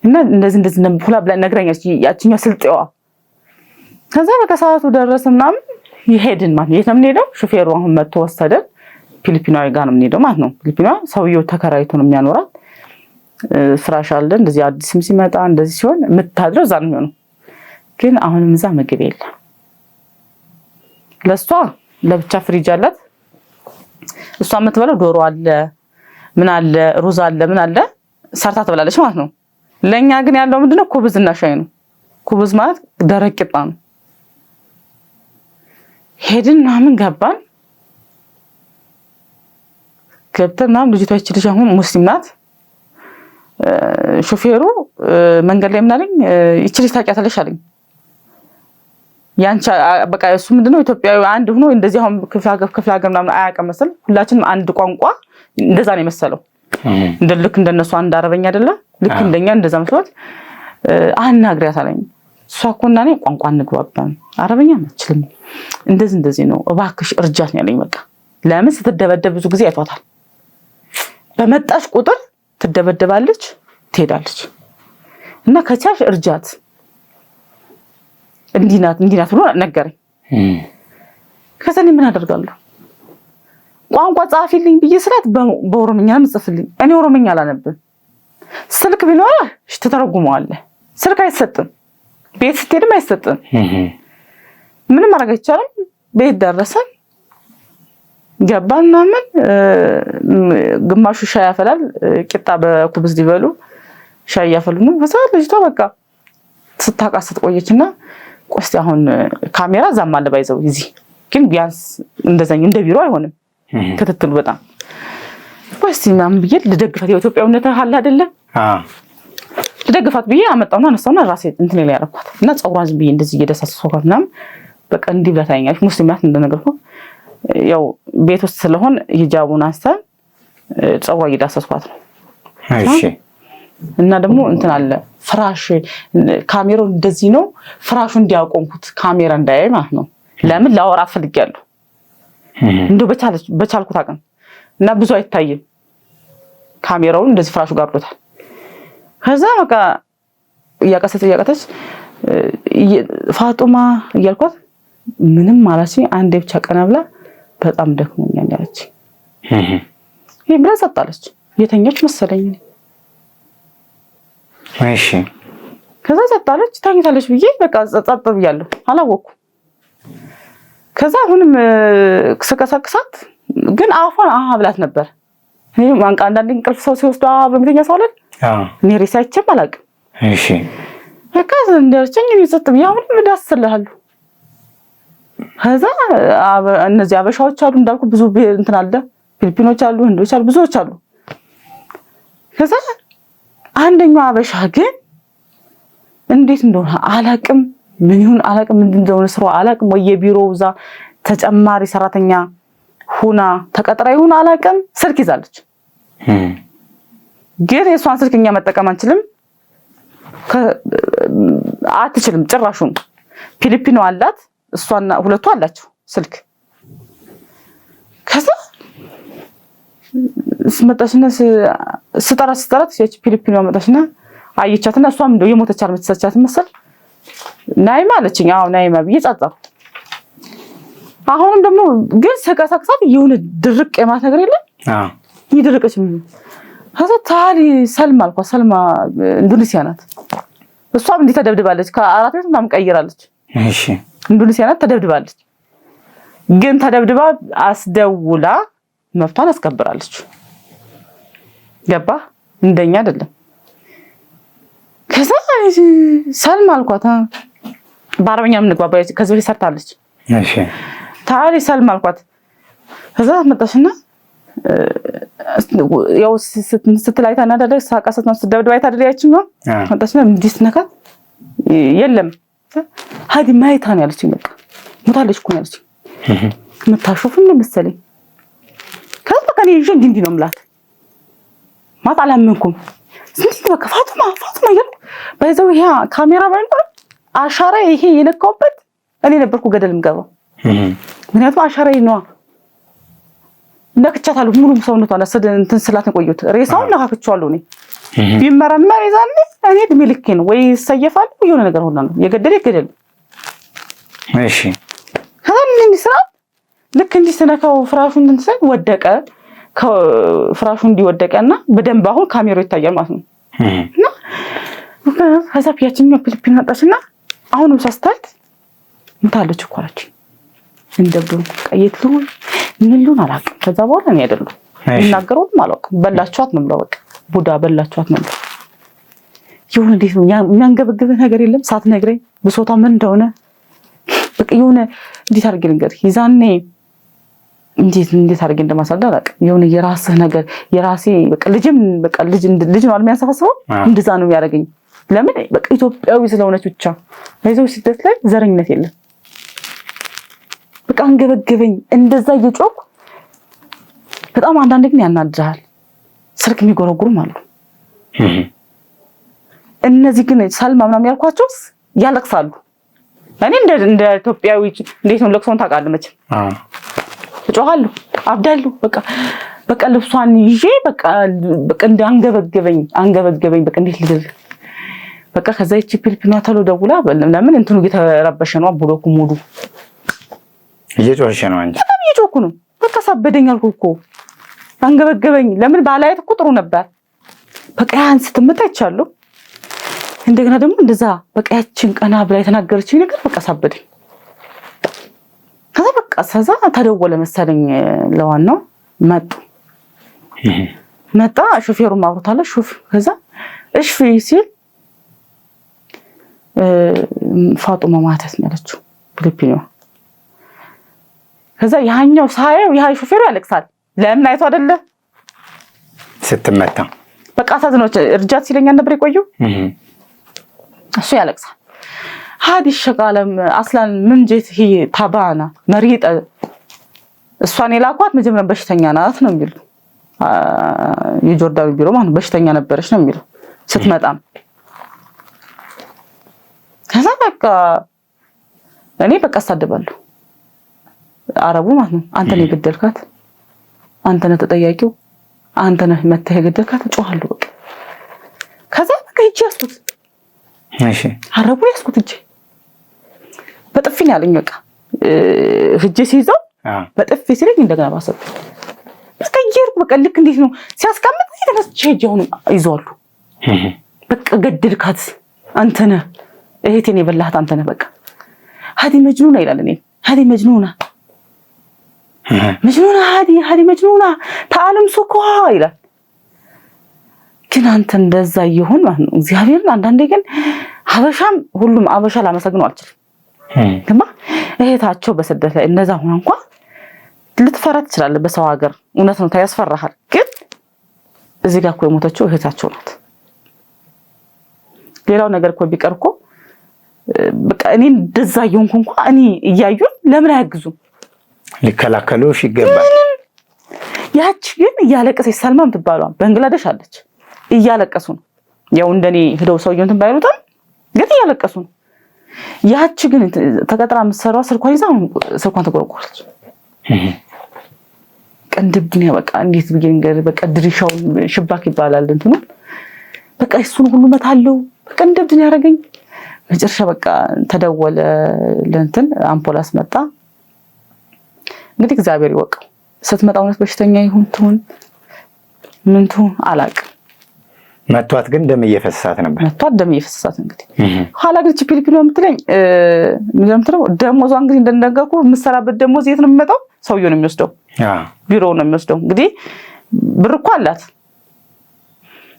እና እንደዚህ ነብላ ብላ ነግራኛች ያቺኛ ስልጤዋ ከዛ በከሳቱ ደረሰና ይሄድን ማለት የት ነው የምንሄደው ሹፌሩ አሁን መጥቶ ወሰደን ፊሊፒናዊ ጋር ነው የምንሄደው ማለት ነው ፊሊፒና ሰውየው ተከራይቶ ነው የሚያኖራት ፍራሽ አለ እንደዚህ አዲስም ሲመጣ እንደዚህ ሲሆን የምታድረው እዛ ነው የሚሆነው ግን አሁንም እዛ ምግብ የለም ለሷ ለብቻ ፍሪጅ አላት እሷ የምትበለው ዶሮ አለ ምን አለ ሩዝ አለ ምን አለ ሰርታ ትበላለች ማለት ነው ለኛ ግን ያለው ምንድነው ኩብዝና ሻይ ነው ኩብዝ ማለት ደረቅ ቂጣ ነው ሄድና ምን ገባን ገብተና ልጅቷ ልጅ አሁን ሙስሊም ናት ሹፌሩ መንገድ ላይ ምን አለኝ እቺ ልጅ ታውቂያታለሽ አለኝ ያንቺ በቃ እሱ ምንድነው ኢትዮጵያዊ አንድ ሆኖ እንደዚህ አሁን ክፍለ ሀገር ምናምን አያውቅም መሰል ሁላችንም አንድ ቋንቋ እንደዛ ነው የመሰለው እንደልክ እንደነሱ አንድ አረበኛ አይደለ ልክ እንደኛ እንደዛ መስሏት አናግሪያት አለኝ ሷኮና እኔ ቋንቋ እንግባባን አረበኛ ማችልም እንደዚህ ነው እባክሽ እርጃት ነው ያለኝ በቃ ለምን ስትደበደብ ብዙ ጊዜ አይቷታል በመጣሽ ቁጥር ትደበደባለች ትሄዳለች እና ከቻሽ እርጃት እንዲናት ብሎ ነገረኝ ከዛኔ ምን አደርጋለሁ ቋንቋ ጻፊልኝ ብዬ ስላት በኦሮምኛ ምጽፍልኝ እኔ ኦሮምኛ አላነብም ስልክ ቢኖር እሺ ተተረጉመዋለህ ስልክ አይሰጥም ቤት ስትሄድም አይሰጥም ምንም ማድረግ አይቻልም ቤት ደረሰን ገባና ምን ግማሹ ሻይ ያፈላል ቂጣ በኩብዝ ሊበሉ ሻይ ያፈሉ ነው ከዛ ልጅቷ በቃ ስታቃስት ቆየችና ቆስቲ አሁን ካሜራ ዛም አለ ባይዘው እዚህ ግን ቢያንስ እንደዛኝ እንደ ቢሮ አይሆንም ክትትሉ በጣም ቆስቲ ማም ብዬ ልደግፋት የኢትዮጵያውነት አለ አይደለ ልደግፋት ብዬ አመጣውና አነሳውና ራሴ እንትን ላይ ያረኳት እና ጸጉሯን ዝም ብዬ እንደዚህ እየደሳሰስኳትና በቃ እንዲህ ብላታኛለች ሙስሊማት እንደነገርኩ ያው ቤት ውስጥ ስለሆነ ሂጃቡን አንስተን ጸጉሯ እየዳሰስኳት ነው እሺ እና ደግሞ እንትን አለ ፍራሽ ካሜራው እንደዚህ ነው ፍራሹ እንዲያቆምኩት ካሜራ እንዳያይ ማለት ነው ለምን ላወራ ፈልጊያለሁ እንደው በቻልኩት አቅም እና ብዙ አይታይም ካሜራውን እንደዚህ ፍራሹ ጋርዶታል ከዛ በቃ ያቀሰተች ፋጡማ እያልኳት ምንም ማለሲ አንዴ ብቻ ቀና ብላ በጣም ደክሞኛል ያለች ይሄ ብላ ጸጣለች የተኛች መሰለኝ እሺ ከዛ ጸጣለች ታኝታለች ብዬ በቃ ጸጥ ብያለሁ አላወኩም ከዛ አሁንም ከሰከሰክሳት ግን አፏን ብላት ነበር እኔ ማንቃ አንዳንድ እንቅልፍ ሰው ሲወስድ በመተኛ ሰው አይደል እኔ ሪሳይቼም አላውቅም እሺ በቃ እንደርጨኝ ጸጥ ብዬ አሁንም ዳስልሃለሁ ከዛ እነዚህ አበሻዎች አሉ እንዳልኩ ብዙ እንትን አለ ፊሊፒኖች አሉ ህንዶች አሉ ብዙዎች አሉ ከዛ አንደኛው አበሻ ግን እንዴት እንደሆነ አላቅም ምን ይሁን አላቅም እንደሆነ ስራው አላቅም ወይ የቢሮው ዛ ተጨማሪ ሰራተኛ ሁና ተቀጥራ ይሁን አላቅም ስልክ ይዛለች ግን የሷን ስልክኛ መጠቀም አንችልም አትችልም ጭራሹን ፊሊፒኖ አላት እሷና ሁለቱ አላቸው ስልክ ከዛ ስመጣሽና ስጠራት ሲያች ፊሊፒኖ መጣሽና አየቻትና እሷም እንደው የሞተች አልመሰለቻት መሰል ናይማ አለችኝ አዎ ናይማ ብዬ ጻጻፍ አሁንም ደግሞ ግን ሰቀሰቅሳት የሆነ ድርቅ የማት ነገር የለም ይድርቅሽ ከዛ ታሊ ሰልማ አልኳት ሰልማ ኢንዶኔሲያ ናት እሷም እንዴት ተደብድባለች ከአራት ቤት ምናምን ቀይራለች እሺ ኢንዶኔሲያ ናት ተደብድባለች ግን ተደብድባ አስደውላ መፍታን አስከብራለች ገባ እንደኛ አይደለም ከዛ ሰልማ አልኳት በአረብኛ ምን ግባባ ከዚህ ሰርታለች እሺ ታሪ ሰልማ አልኳት ከዛ መጣሽና ያው ስትላይታ እናደደ ሳቃሰት ነው ስትደብድባ አይታደለያችን ነው መጣሽና እንዲስነካት የለም ሀዲ ማይታን ያለችኝ በቃ ሞታለች እኮ ያለችኝ መታሾፍም መሰለኝ ከዛ ከኔ ይዤ እንዲህ ነው ምላት ማጣላምንኩም እንዴት በቃ ፋጡማ ይላል ባይዘው ይሄ ካሜራ ባይኖር አሻራ ይሄ የነካውበት እኔ ነበርኩ ገደልም ገባው ምክንያቱም አሻራዬ ነው ነክቻታለሁ ሙሉ ሰውነቷን እንትን ስላት ቆየሁት ሬሳውን ነካክቻለሁ እኔ ቢመረመር ይዛል እኔ እድሜ ልኬ ነው ወይ ሰየፋል የሆነ ነገር ሆና ነው የገደል እሺ ከምን ይስራ ልክ እንዲስነካው ፍራሹን እንትን ወደቀ ፍራሹ እንዲወደቀና በደንብ አሁን ካሜራው ይታያል ማለት ነው እና ከዛ ያቺኛው ፊሊፒን መጣችና አሁንም ሳስታት እንታለች እኮ አለች እንደብሩ ቀይት ምን አላውቅም ከዛ በኋላ ነው ያደሉ እናገረውም አላውቅም በላችኋት ነው ብለው በቃ ቡዳ በላችኋት ነው ይሁን እንዴት ነው የሚያንገበግብ ነገር የለም ሳትነግረኝ ብሶታ ምን እንደሆነ በቃ ይሁን እንዴት አድርጌ ልንገር ይዛኔ እንዴት አድርጌ እንደማሳደር አላውቅም ይሁን የራስህ ነገር የራሴ በቃ ልጅ ነው የሚያንሰፋስበው እንደዛ ነው ያደርገኝ ለምን በቃ ኢትዮጵያዊ ስለሆነች ብቻ አይዞህ ስደት ላይ ዘረኝነት የለም በቃ አንገበገበኝ እንደዛ እየጮኩ በጣም አንዳንድ ግን ያናድራል ስልክ የሚጎረጉሩ ማለት እነዚህ ግን ሰልማ ምናምን ያልኳቸው ያለቅሳሉ እኔ እንደ ኢትዮጵያዊ እንዴት ነው ለቅሶን ታውቃለህ መቼም እጮሃለሁ አብዳለሁ በቃ ልብሷን ይዤ በቃ እንዳንገበገበኝ በቃ እንዴት ልደል በቃ ከዛ እቺ ፊሊፒኗ ተሎ ደውላ ለምን እንትኑ እየተረበሸ ነው ብሎኩ ሙሉ እየጮኸሽ ነው አንቺ በጣም እየጮኩ ነው በቃ ሳበደኝ አልኩ እኮ አንገበገበኝ ለምን ባላየት እኮ ጥሩ ነበር በቃ ያን ስትመጣ ይቻለው እንደገና ደግሞ እንደዛ በቃ ያችን ቀና ብላ የተናገረችኝ ነገር በቃ ሳበደኝ ከዛ በቃ ሰዛ ተደወለ መሰለኝ ለዋናው መጣ ሹፌሩ ማውራታለ ሹፍ ከዛ እሺ ሲል ፋጡማ ማተስ ያለችው ፊሊፒኖ ከዛ ያኛው ሳይው ያ ሹፌሩ ያለቅሳል ለምን አይቶ አይደለ ስትመታ በቃ ታዝኖች እርጃት ሲለኛ ነበር የቆየው እሱ ያለቅሳል ሀዲ ሸቃለም አስላን ምን ጀት ይሄ ታባና መሪጥ እሷን የላኳት መጀመሪያ በሽተኛ ናት ነው የሚሉ የጆርዳን ቢሮ ማለት በሽተኛ ነበርሽ ነው የሚሉ ስትመጣም ከዛ በቃ እኔ በቃ አሳደባለሁ አረቡ ማለት ነው። አንተ ነህ የገደልካት፣ አንተ ነህ ተጠያቂው፣ አንተ ነህ መተህ የገደልካት ጮሃለሁ በቃ። ከዛ በቃ እጄ ያስኩት እሺ አረቡ ያስኩት እጄ በጥፊ ነው ያለኝ። በቃ እጄ ሲይዘው በጥፊ ሲለኝ እንደገና ባሰብ በቃ ይርኩ በቃ ልክ እንዴት ነው ሲያስቀምጥ የተነስቼ እጄውን ይዟሉ። በቃ ገደልካት አንተ ነህ፣ እህቴን የበላሃት አንተ ነህ። በቃ ሀዲ መጅኑና ይላል። እኔ ሀዲ መጅኑና ሀዲ መጅኑና ተዓለም ሱኳ ይላል። ግን አንተ እንደዛ ይሁን ማለት ነው እግዚአብሔርን። አንዳንዴ ግን ሀበሻም ሁሉም ሀበሻ ላመሰግነው አልችልም። ግማ እህታቸው በስደት ላይ እንደዛ ሆነ እንኳን ልትፈራ ትችላለህ። በሰው ሀገር እውነት ነው ያስፈራሃል። ግን እዚህ ጋር እኮ የሞተችው እህታቸው ናት። ሌላው ነገር እኮ ቢቀር እኮ በቃ እኔ እንደዛ ይሁንኩ እንኳን እኔ እያዩን ለምን አያግዙም? ሊከላከሉሽ ይገባል። ያቺ ግን እያለቀሰች ሰልማም ትባሏል ባንግላዴሽ አለች። እያለቀሱ ነው ያው እንደኔ ሄደው ሰውየው እንትን ባይሉትም ግን እያለቀሱ ነው። ያቺ ግን ተቀጥራ የምትሰራው ስልኳን ይዛ ስልኳን ተቆርቆረች። ቀንድብኝ በቃ እንዴት ብዬ እንገር በቃ ድሪሻው ሽባክ ይባላል እንትኑ በቃ እሱን ሁሉ መታለው በቃ እንደብኝ ያረጋኝ። መጨረሻ በቃ ተደወለ ለእንትን አምፖላስ መጣ። እንግዲህ እግዚአብሔር ይወቀው ስትመጣ እውነት በሽተኛ ይሁን ትሁን ምን ትሁን አላውቅም። መቷት ግን ደም እየፈሰሳት ነበር። መቷት ደም እየፈሰሳት እንግዲህ ኋላ ግን ፊሊፒኖ የምትለኝ ምንድነው ደሞዟ እንግዲህ እንደነገርኩ የምትሰራበት ደሞዝ የት ነው የሚመጣው? ሰውየው ነው የሚወስደው። ቢሮው ነው የሚወስደው። እንግዲህ ብር እኮ አላት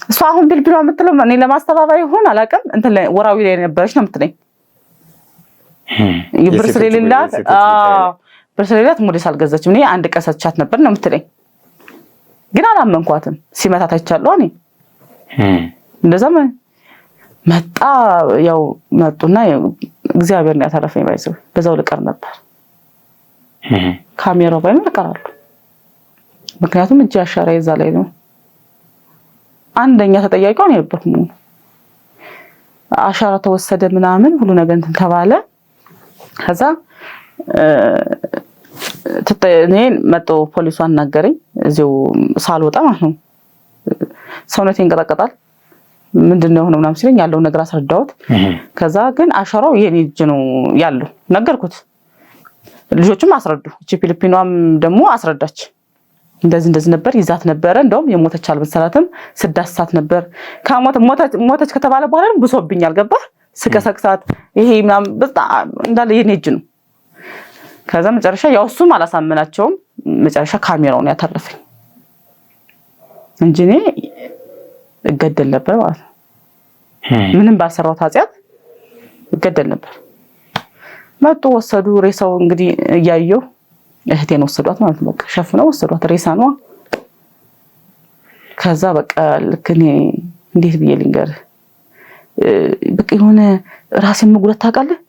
እሷ። አሁን ቢልቢሏ የምትለው እኔ ለማስተባበያ ይሆን አላውቅም እንትን ወራዊ ላይ ነበረች ነው የምትለኝ። ብር ስለሌላት ብር ስለሌላት ሞዴስ አልገዛችም። እኔ አንድ ቀን ሰጥቻት ነበር ነው የምትለኝ። ግን አላመንኳትም። ሲመታት አይቻለሁ እኔ እንደዛ መጣ። ያው መጡና እግዚአብሔር ነው ያተረፈኝ። ባይዘው በዛው ልቀር ነበር ካሜራው ባይኖር ልቀራለሁ። ምክንያቱም እጅ አሻራ ይዛ ላይ ነው አንደኛ ተጠያቂው ነው የነበርኩ። አሻራ ተወሰደ ምናምን ሁሉ ነገር እንትን ተባለ። ከዛ እኔን መጥቶ ፖሊሱ አናገረኝ። እዚሁ ሳልወጣ ማለት ነው ሰውነቴ ይንቀጠቀጣል። ምንድነው ሆነ ምናምን ሲለኝ ያለው ነገር አስረዳሁት። ከዛ ግን አሻራው የኔ እጅ ነው ያለው ነገርኩት። ልጆችም አስረዱ። እቺ ፊሊፒኗም ደግሞ አስረዳች። እንደዚህ ነበር ይዛት ነበር። እንደውም የሞተች አልመሰላትም። 6 ሰዓት ነበር ሞተች ከተባለ በኋላ ብሶብኛል። ገባ ስከሰክሳት ይሄ ምናምን በጣም እንዳለ የኔ እጅ ነው። ከዛ መጨረሻ ያው እሱም አላሳመናቸውም። መጨረሻ ካሜራውን ያተረፈኝ እንጂ እኔ እገደል ነበር ማለት ነው። ምንም ባሰራው ኃጢአት እገደል ነበር። መጡ ወሰዱ። ሬሳው እንግዲህ እያየው እህቴን ወሰዷት ማለት ነው። በቃ ሸፍነው ወሰዷት። ሬሳ ነው። ከዛ በቃ ልክ እኔ እንዴት ብዬ ልንገር በቃ የሆነ ራሴን መጉዳት ታውቃለህ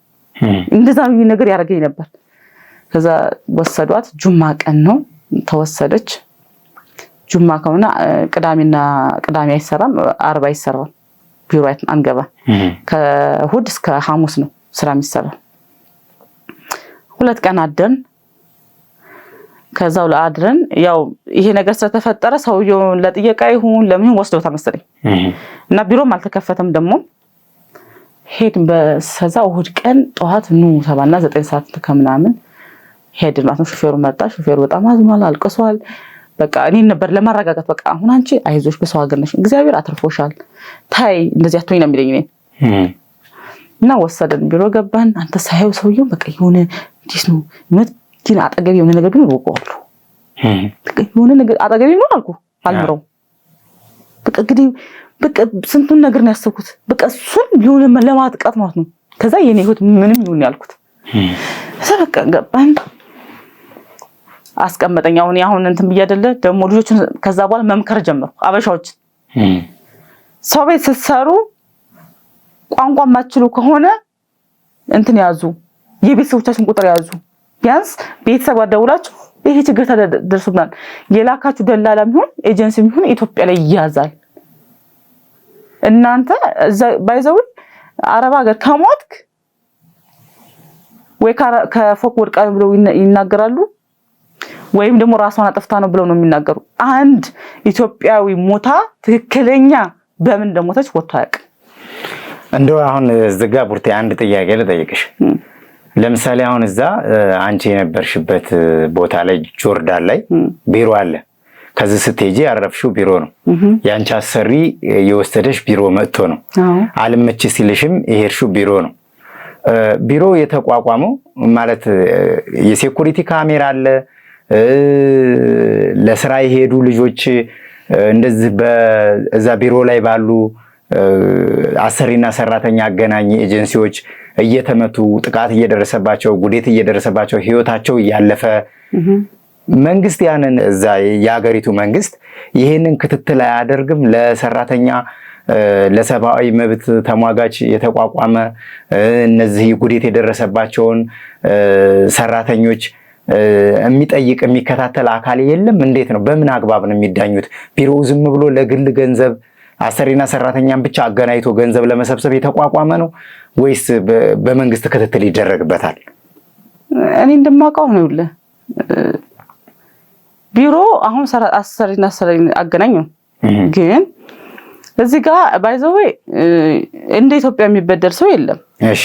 እንደዛ ነገር ያደርገኝ ነበር። ከዛ ወሰዷት። ጁማ ቀን ነው ተወሰደች። ጁማ ከሆነ ቅዳሜ አይሰራም፣ አርብ አይሰራም። ቢሮ አንገባ። ከእሑድ እስከ ሐሙስ ነው ስራ የሚሰራው። 2 ቀን አደርን። ከዛው ለአድረን ያው ይሄ ነገር ስለተፈጠረ ሰውየው ለጥየቃ ይሁን ለምን ወስዶታ መሰለኝ እና ቢሮም አልተከፈተም። ደግሞ ሄድን። በሰዛ እሑድ ቀን ጠዋት ኑ 7 እና 9 ሰዓት ከምናምን ሄድን ማለት ነው። ሹፌሩ መጣ። ሹፌሩ በጣም አዝኗል፣ አልቅሷል። በቃ እኔ ነበር ለማረጋጋት በቃ አሁን አንቺ አይዞሽ በሰው ሀገር ነሽ፣ እግዚአብሔር አትርፎሻል፣ ታይ እንደዚህ አትሆኝ ነው የሚለኝ እኔ እና ወሰደን። ቢሮ ገባን። አንተ ሳይው ሰውየው በቃ የሆነ እንዴት ነው ማለት ግን አጠገብ የሆነ ነገር ግን ወቆዋለሁ። የሆነ ነገር አጠገብ ነው አልኩ አልምረው በቃ እንግዲህ በቃ ስንቱን ነገር ነው ያሰብኩት። በቃ እሱን የሆነ ለማጥቃት ማለት ነው። ከዛ የኔ ህይወት ምንም ይሁን ያልኩት እዛ በቃ ገባን። አስቀመጠኝ። አሁን እንትን ብያደለ ደግሞ ልጆቹን ከዛ በኋላ መምከር ጀመርኩ። አበሻዎች ሰው ቤት ስትሰሩ ቋንቋ ማችሉ ከሆነ እንትን ያዙ፣ የቤተሰቦቻችሁን ቁጥር ያዙ። ቢያንስ ቤተሰብ አደውላችሁ ይሄ ችግር ተደርሶብናል የላካችሁ ደላላም ይሁን ኤጀንሲም ይሁን ኢትዮጵያ ላይ ይያዛል። እናንተ ባይዘው አረብ ሀገር ከሞትክ ወይ ከፎቅ ወድቃ ብለው ይናገራሉ ወይም ደግሞ ራሷን አጥፍታ ነው ብለው ነው የሚናገሩ። አንድ ኢትዮጵያዊ ሞታ ትክክለኛ በምን እንደሞተች ወጥቶ አያውቅም። እንደው አሁን ዝጋ ቡርቴ አንድ ጥያቄ ልጠይቅሽ። ለምሳሌ አሁን እዛ አንቺ የነበርሽበት ቦታ ላይ ጆርዳን ላይ ቢሮ አለ። ከዚህ ስትሄጂ ያረፍሽው ቢሮ ነው። ያንቺ አሰሪ የወሰደሽ ቢሮ መጥቶ ነው። አልመች ሲልሽም የሄድሽው ቢሮ ነው። ቢሮ የተቋቋመው ማለት የሴኩሪቲ ካሜራ አለ። ለስራ የሄዱ ልጆች እንደዚህ በዛ ቢሮ ላይ ባሉ አሰሪና ሰራተኛ አገናኝ ኤጀንሲዎች እየተመቱ ጥቃት እየደረሰባቸው ጉዴት እየደረሰባቸው ህይወታቸው ያለፈ መንግስት ያንን እዛ የሀገሪቱ መንግስት ይሄንን ክትትል አያደርግም። ለሰራተኛ ለሰብአዊ መብት ተሟጋች የተቋቋመ እነዚህ ጉዴት የደረሰባቸውን ሰራተኞች የሚጠይቅ የሚከታተል አካል የለም። እንዴት ነው? በምን አግባብ ነው የሚዳኙት? ቢሮው ዝም ብሎ ለግል ገንዘብ አሰሪና ሰራተኛን ብቻ አገናኝቶ ገንዘብ ለመሰብሰብ የተቋቋመ ነው ወይስ በመንግስት ክትትል ይደረግበታል? እኔ እንደማውቀው ነው ይለ ቢሮ አሁን አሰሪና ሰራተኛ አገናኝ ነው። ግን እዚህ ጋር ባይዘው እንደ ኢትዮጵያ የሚበደል ሰው የለም። እሺ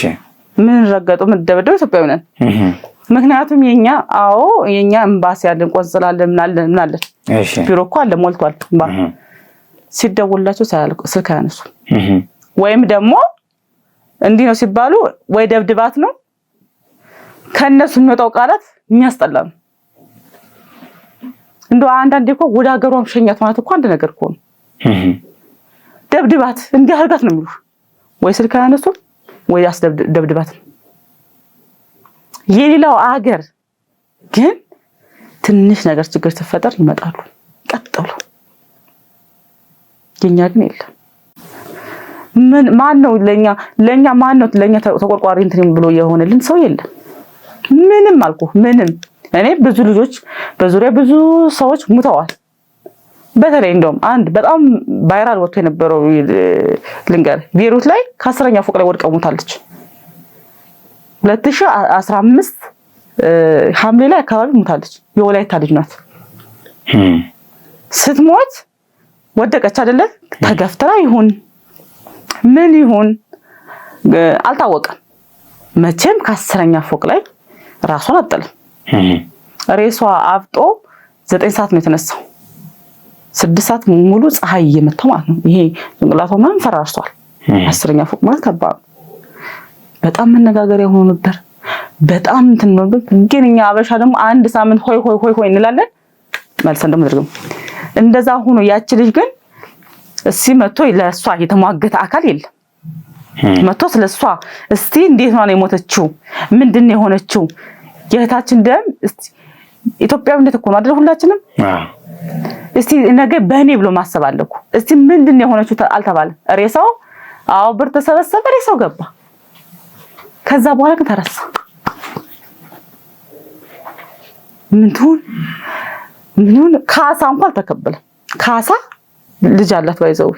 ምን ረገጡ ምን ደበደው ኢትዮጵያዊ ነን። ምክንያቱም የኛ ኤምባሲ ያለን ቆንስላ አለ ምን አለ። እሺ ቢሮ እኮ አለ ሞልቷል። ሲደውላቸው ስልክ ያነሱ ወይም ደግሞ እንዲህ ነው ሲባሉ ወይ ደብድባት ነው ከነሱ የሚወጣው ቃላት የሚያስጠላ ነው። እንደው አንዳንዴ እኮ ወደ ሀገሯም ሸኛት ማለት እኮ አንድ ነገር እኮ ነው። ደብድባት እንዲህ አድርጋት ነው የሚሉ ወይ ስልክ ያነሱ ወይ ደብድባት ነው። የሌላው ሀገር ግን ትንሽ ነገር ችግር ተፈጠር ይመጣሉ ቀጥሉ። የኛ ግን የለም። ማን ነው ለኛ ማን ነው ለኛ ተቆርቋሪ እንትን ብሎ የሆነልን ሰው የለም። ምንም አልኩ ምንም። እኔ ብዙ ልጆች በዙሪያ ብዙ ሰዎች ሙተዋል። በተለይ እንደውም አንድ በጣም ቫይራል ወጥቶ የነበረው ልንገር ቤሩት ላይ ከ10ኛ ፎቅ ላይ ወድቃ ሞታለች። 2015 ሐምሌ ላይ አካባቢ ሞታለች። የወላይታ ልጅ ናት። ስትሞት ወደቀች አይደለ? ተገፍተራ ይሁን ምን ይሁን አልታወቀም። መቼም ከ10ኛ ፎቅ ላይ ራሷን አጠለ። ሬሷ አብጦ 9 ሰዓት ነው የተነሳው። 6 ሰዓት ሙሉ ፀሐይ እየመታው ማለት ነው። ይሄ ጭንቅላቷ ምናምን ፈራርሷል። 10ኛ ፎቅ ማለት ከባድ በጣም መነጋገሪያ ሆኖ ነበር። በጣም እንትን ነው። ግን እኛ አበሻ ደግሞ አንድ ሳምንት ሆይ ሆይ ሆይ ሆይ እንላለን። መልሰን ደግሞ ድርግም እንደዛ ሆኖ ያቺ ልጅ ግን እስቲ መጥቶ ለሷ የተሟገተ አካል የለም። መጥቶ ስለሷ እስቲ እንዴት ነው የሞተችው ምንድነው የሆነችው የእህታችን ደም እስቲ ኢትዮጵያዊነት እኮ ነው አይደል? ሁላችንም እስቲ ነገ በእኔ ብሎ ማሰብ አለኩ። እስቲ ምንድነው የሆነችው አልተባለ። ሬሳው ብር ተሰበሰበ፣ ሬሳው ገባ። ከዛ በኋላ ግን ተረሳ። ምን ካሳ እንኳን ተከበለ። ካሳ ልጅ አላት ባይዘው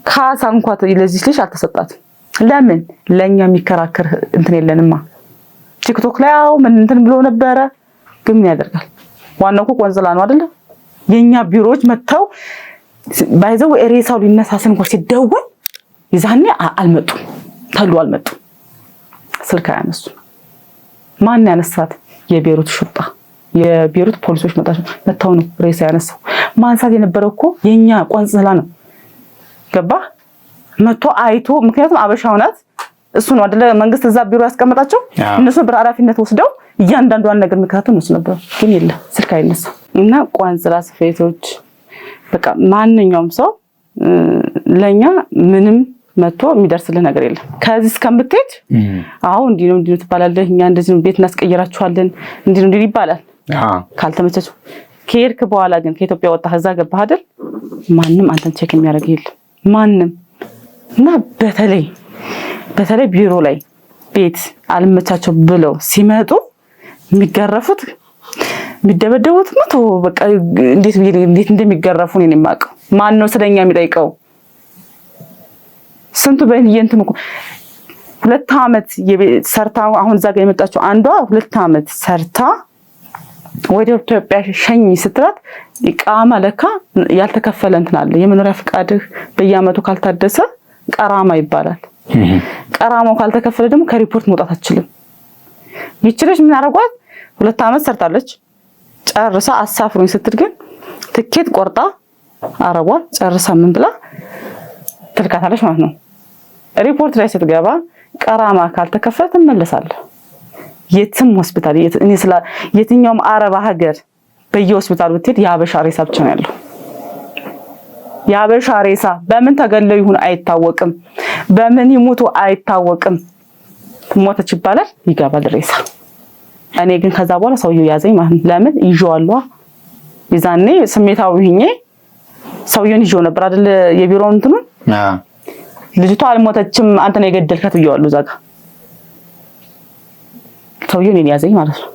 ካሳ እንኳን ለዚህ ልጅ አልተሰጣትም። ለምን? ለኛ የሚከራከር እንትን የለንማ። ቲክቶክ ላይ ምን እንትን ብሎ ነበረ። ግን ምን ያደርጋል? ዋናው እኮ ቆንጽላ ነው አይደለ? የኛ ቢሮዎች መተው ባይዘው ሬሳው ሊነሳስ እንኳን ሲደወል ይዛኔ አልመጡም ተሉ አልመጡም። ስልክ ያነሱ ማን ያነሳት? የቤሩት ሹጣ የቤሩት ፖሊሶች መጣው ነው ሬሳ ያነሳው። ማንሳት የነበረው እኮ የኛ ቆንጽላ ነው። ገባ መቶ አይቶ ምክንያቱም አበሻው ናት እሱ ነው አይደለ? መንግስት እዛ ቢሮ ያስቀመጣቸው እነሱ በራፊነት ወስደው እያንዳንዷን ነገር መከታተል ነው ነበር። ግን የለም ስልክ አይነሳ እና ቆንጽላ ስፌቶች በቃ ማንኛውም ሰው ለኛ ምንም መቶ የሚደርስልህ ነገር የለም። ከዚህ እስከምትሄድ እንዲህ ነው ትባላለህ። እኛ እንደዚህ ነው ቤት እናስቀይራችኋለን እንዲህ ነው ይባላል። ካልተመቸቸው ከሄድክ በኋላ ግን ከኢትዮጵያ ወጣህ እዛ ገባህ አይደል? ማንም አንተን ቼክ የሚያደርግ የለም ማንም። እና በተለይ ቢሮ ላይ ቤት አልመቻቸው ብለው ሲመጡ የሚገረፉት የሚደበደቡት መቶ በቃ እንዴት እንደሚገረፉ ነው የማውቀው። ማን ነው ስለኛ የሚጠይቀው? ስንቱ በእንትን እኮ 2 ዓመት ሰርታ አሁን እዛ ጋር የመጣችው አንዷ 2 ዓመት ሰርታ ወደ ኢትዮጵያ ሸኝ ስትላት ኢቃማ ለካ ያልተከፈለ እንትን አለ። የመኖሪያ ፍቃድህ በየአመቱ ካልታደሰ ቀራማ ይባላል። ቀራማው ካልተከፈለ ደግሞ ከሪፖርት መውጣት አትችልም። ይችላል ምን አረጋት 2 ዓመት ሰርታለች ጨርሳ አሳፍሩኝ ስትል ግን ትኬት ቆርጣ አረቧ ጨርሳ ምን ብላ ትልካታለች ማለት ነው። ሪፖርት ላይ ስትገባ ቀራማ ካልተከፈለ ትመለሳለህ። የትም ሆስፒታል እኔ ስለ የትኛውም አረብ ሀገር በየሆስፒታሉ ብትሄድ የሀበሻ ሬሳ ብቻ ነው ያለው። የሀበሻ ሬሳ በምን ተገለው ይሁን አይታወቅም፣ በምን ይሞቱ አይታወቅም። ሞተች ይባላል ይገባል ሬሳ። እኔ ግን ከዛ በኋላ ሰውየው ያዘኝ ማለት ነው። ለምን ይዤዋለሁ? ይዛኔ ስሜታዊ ሆኜ ሰውየውን ይዤው ነበር አይደል የቢሮው እንትኑ ልጅቷ አልሞተችም አንተ ነው የገደልካት ብየዋለሁ። እዛ ጋር ሰውየውን ያዘኝ ማለት ነው።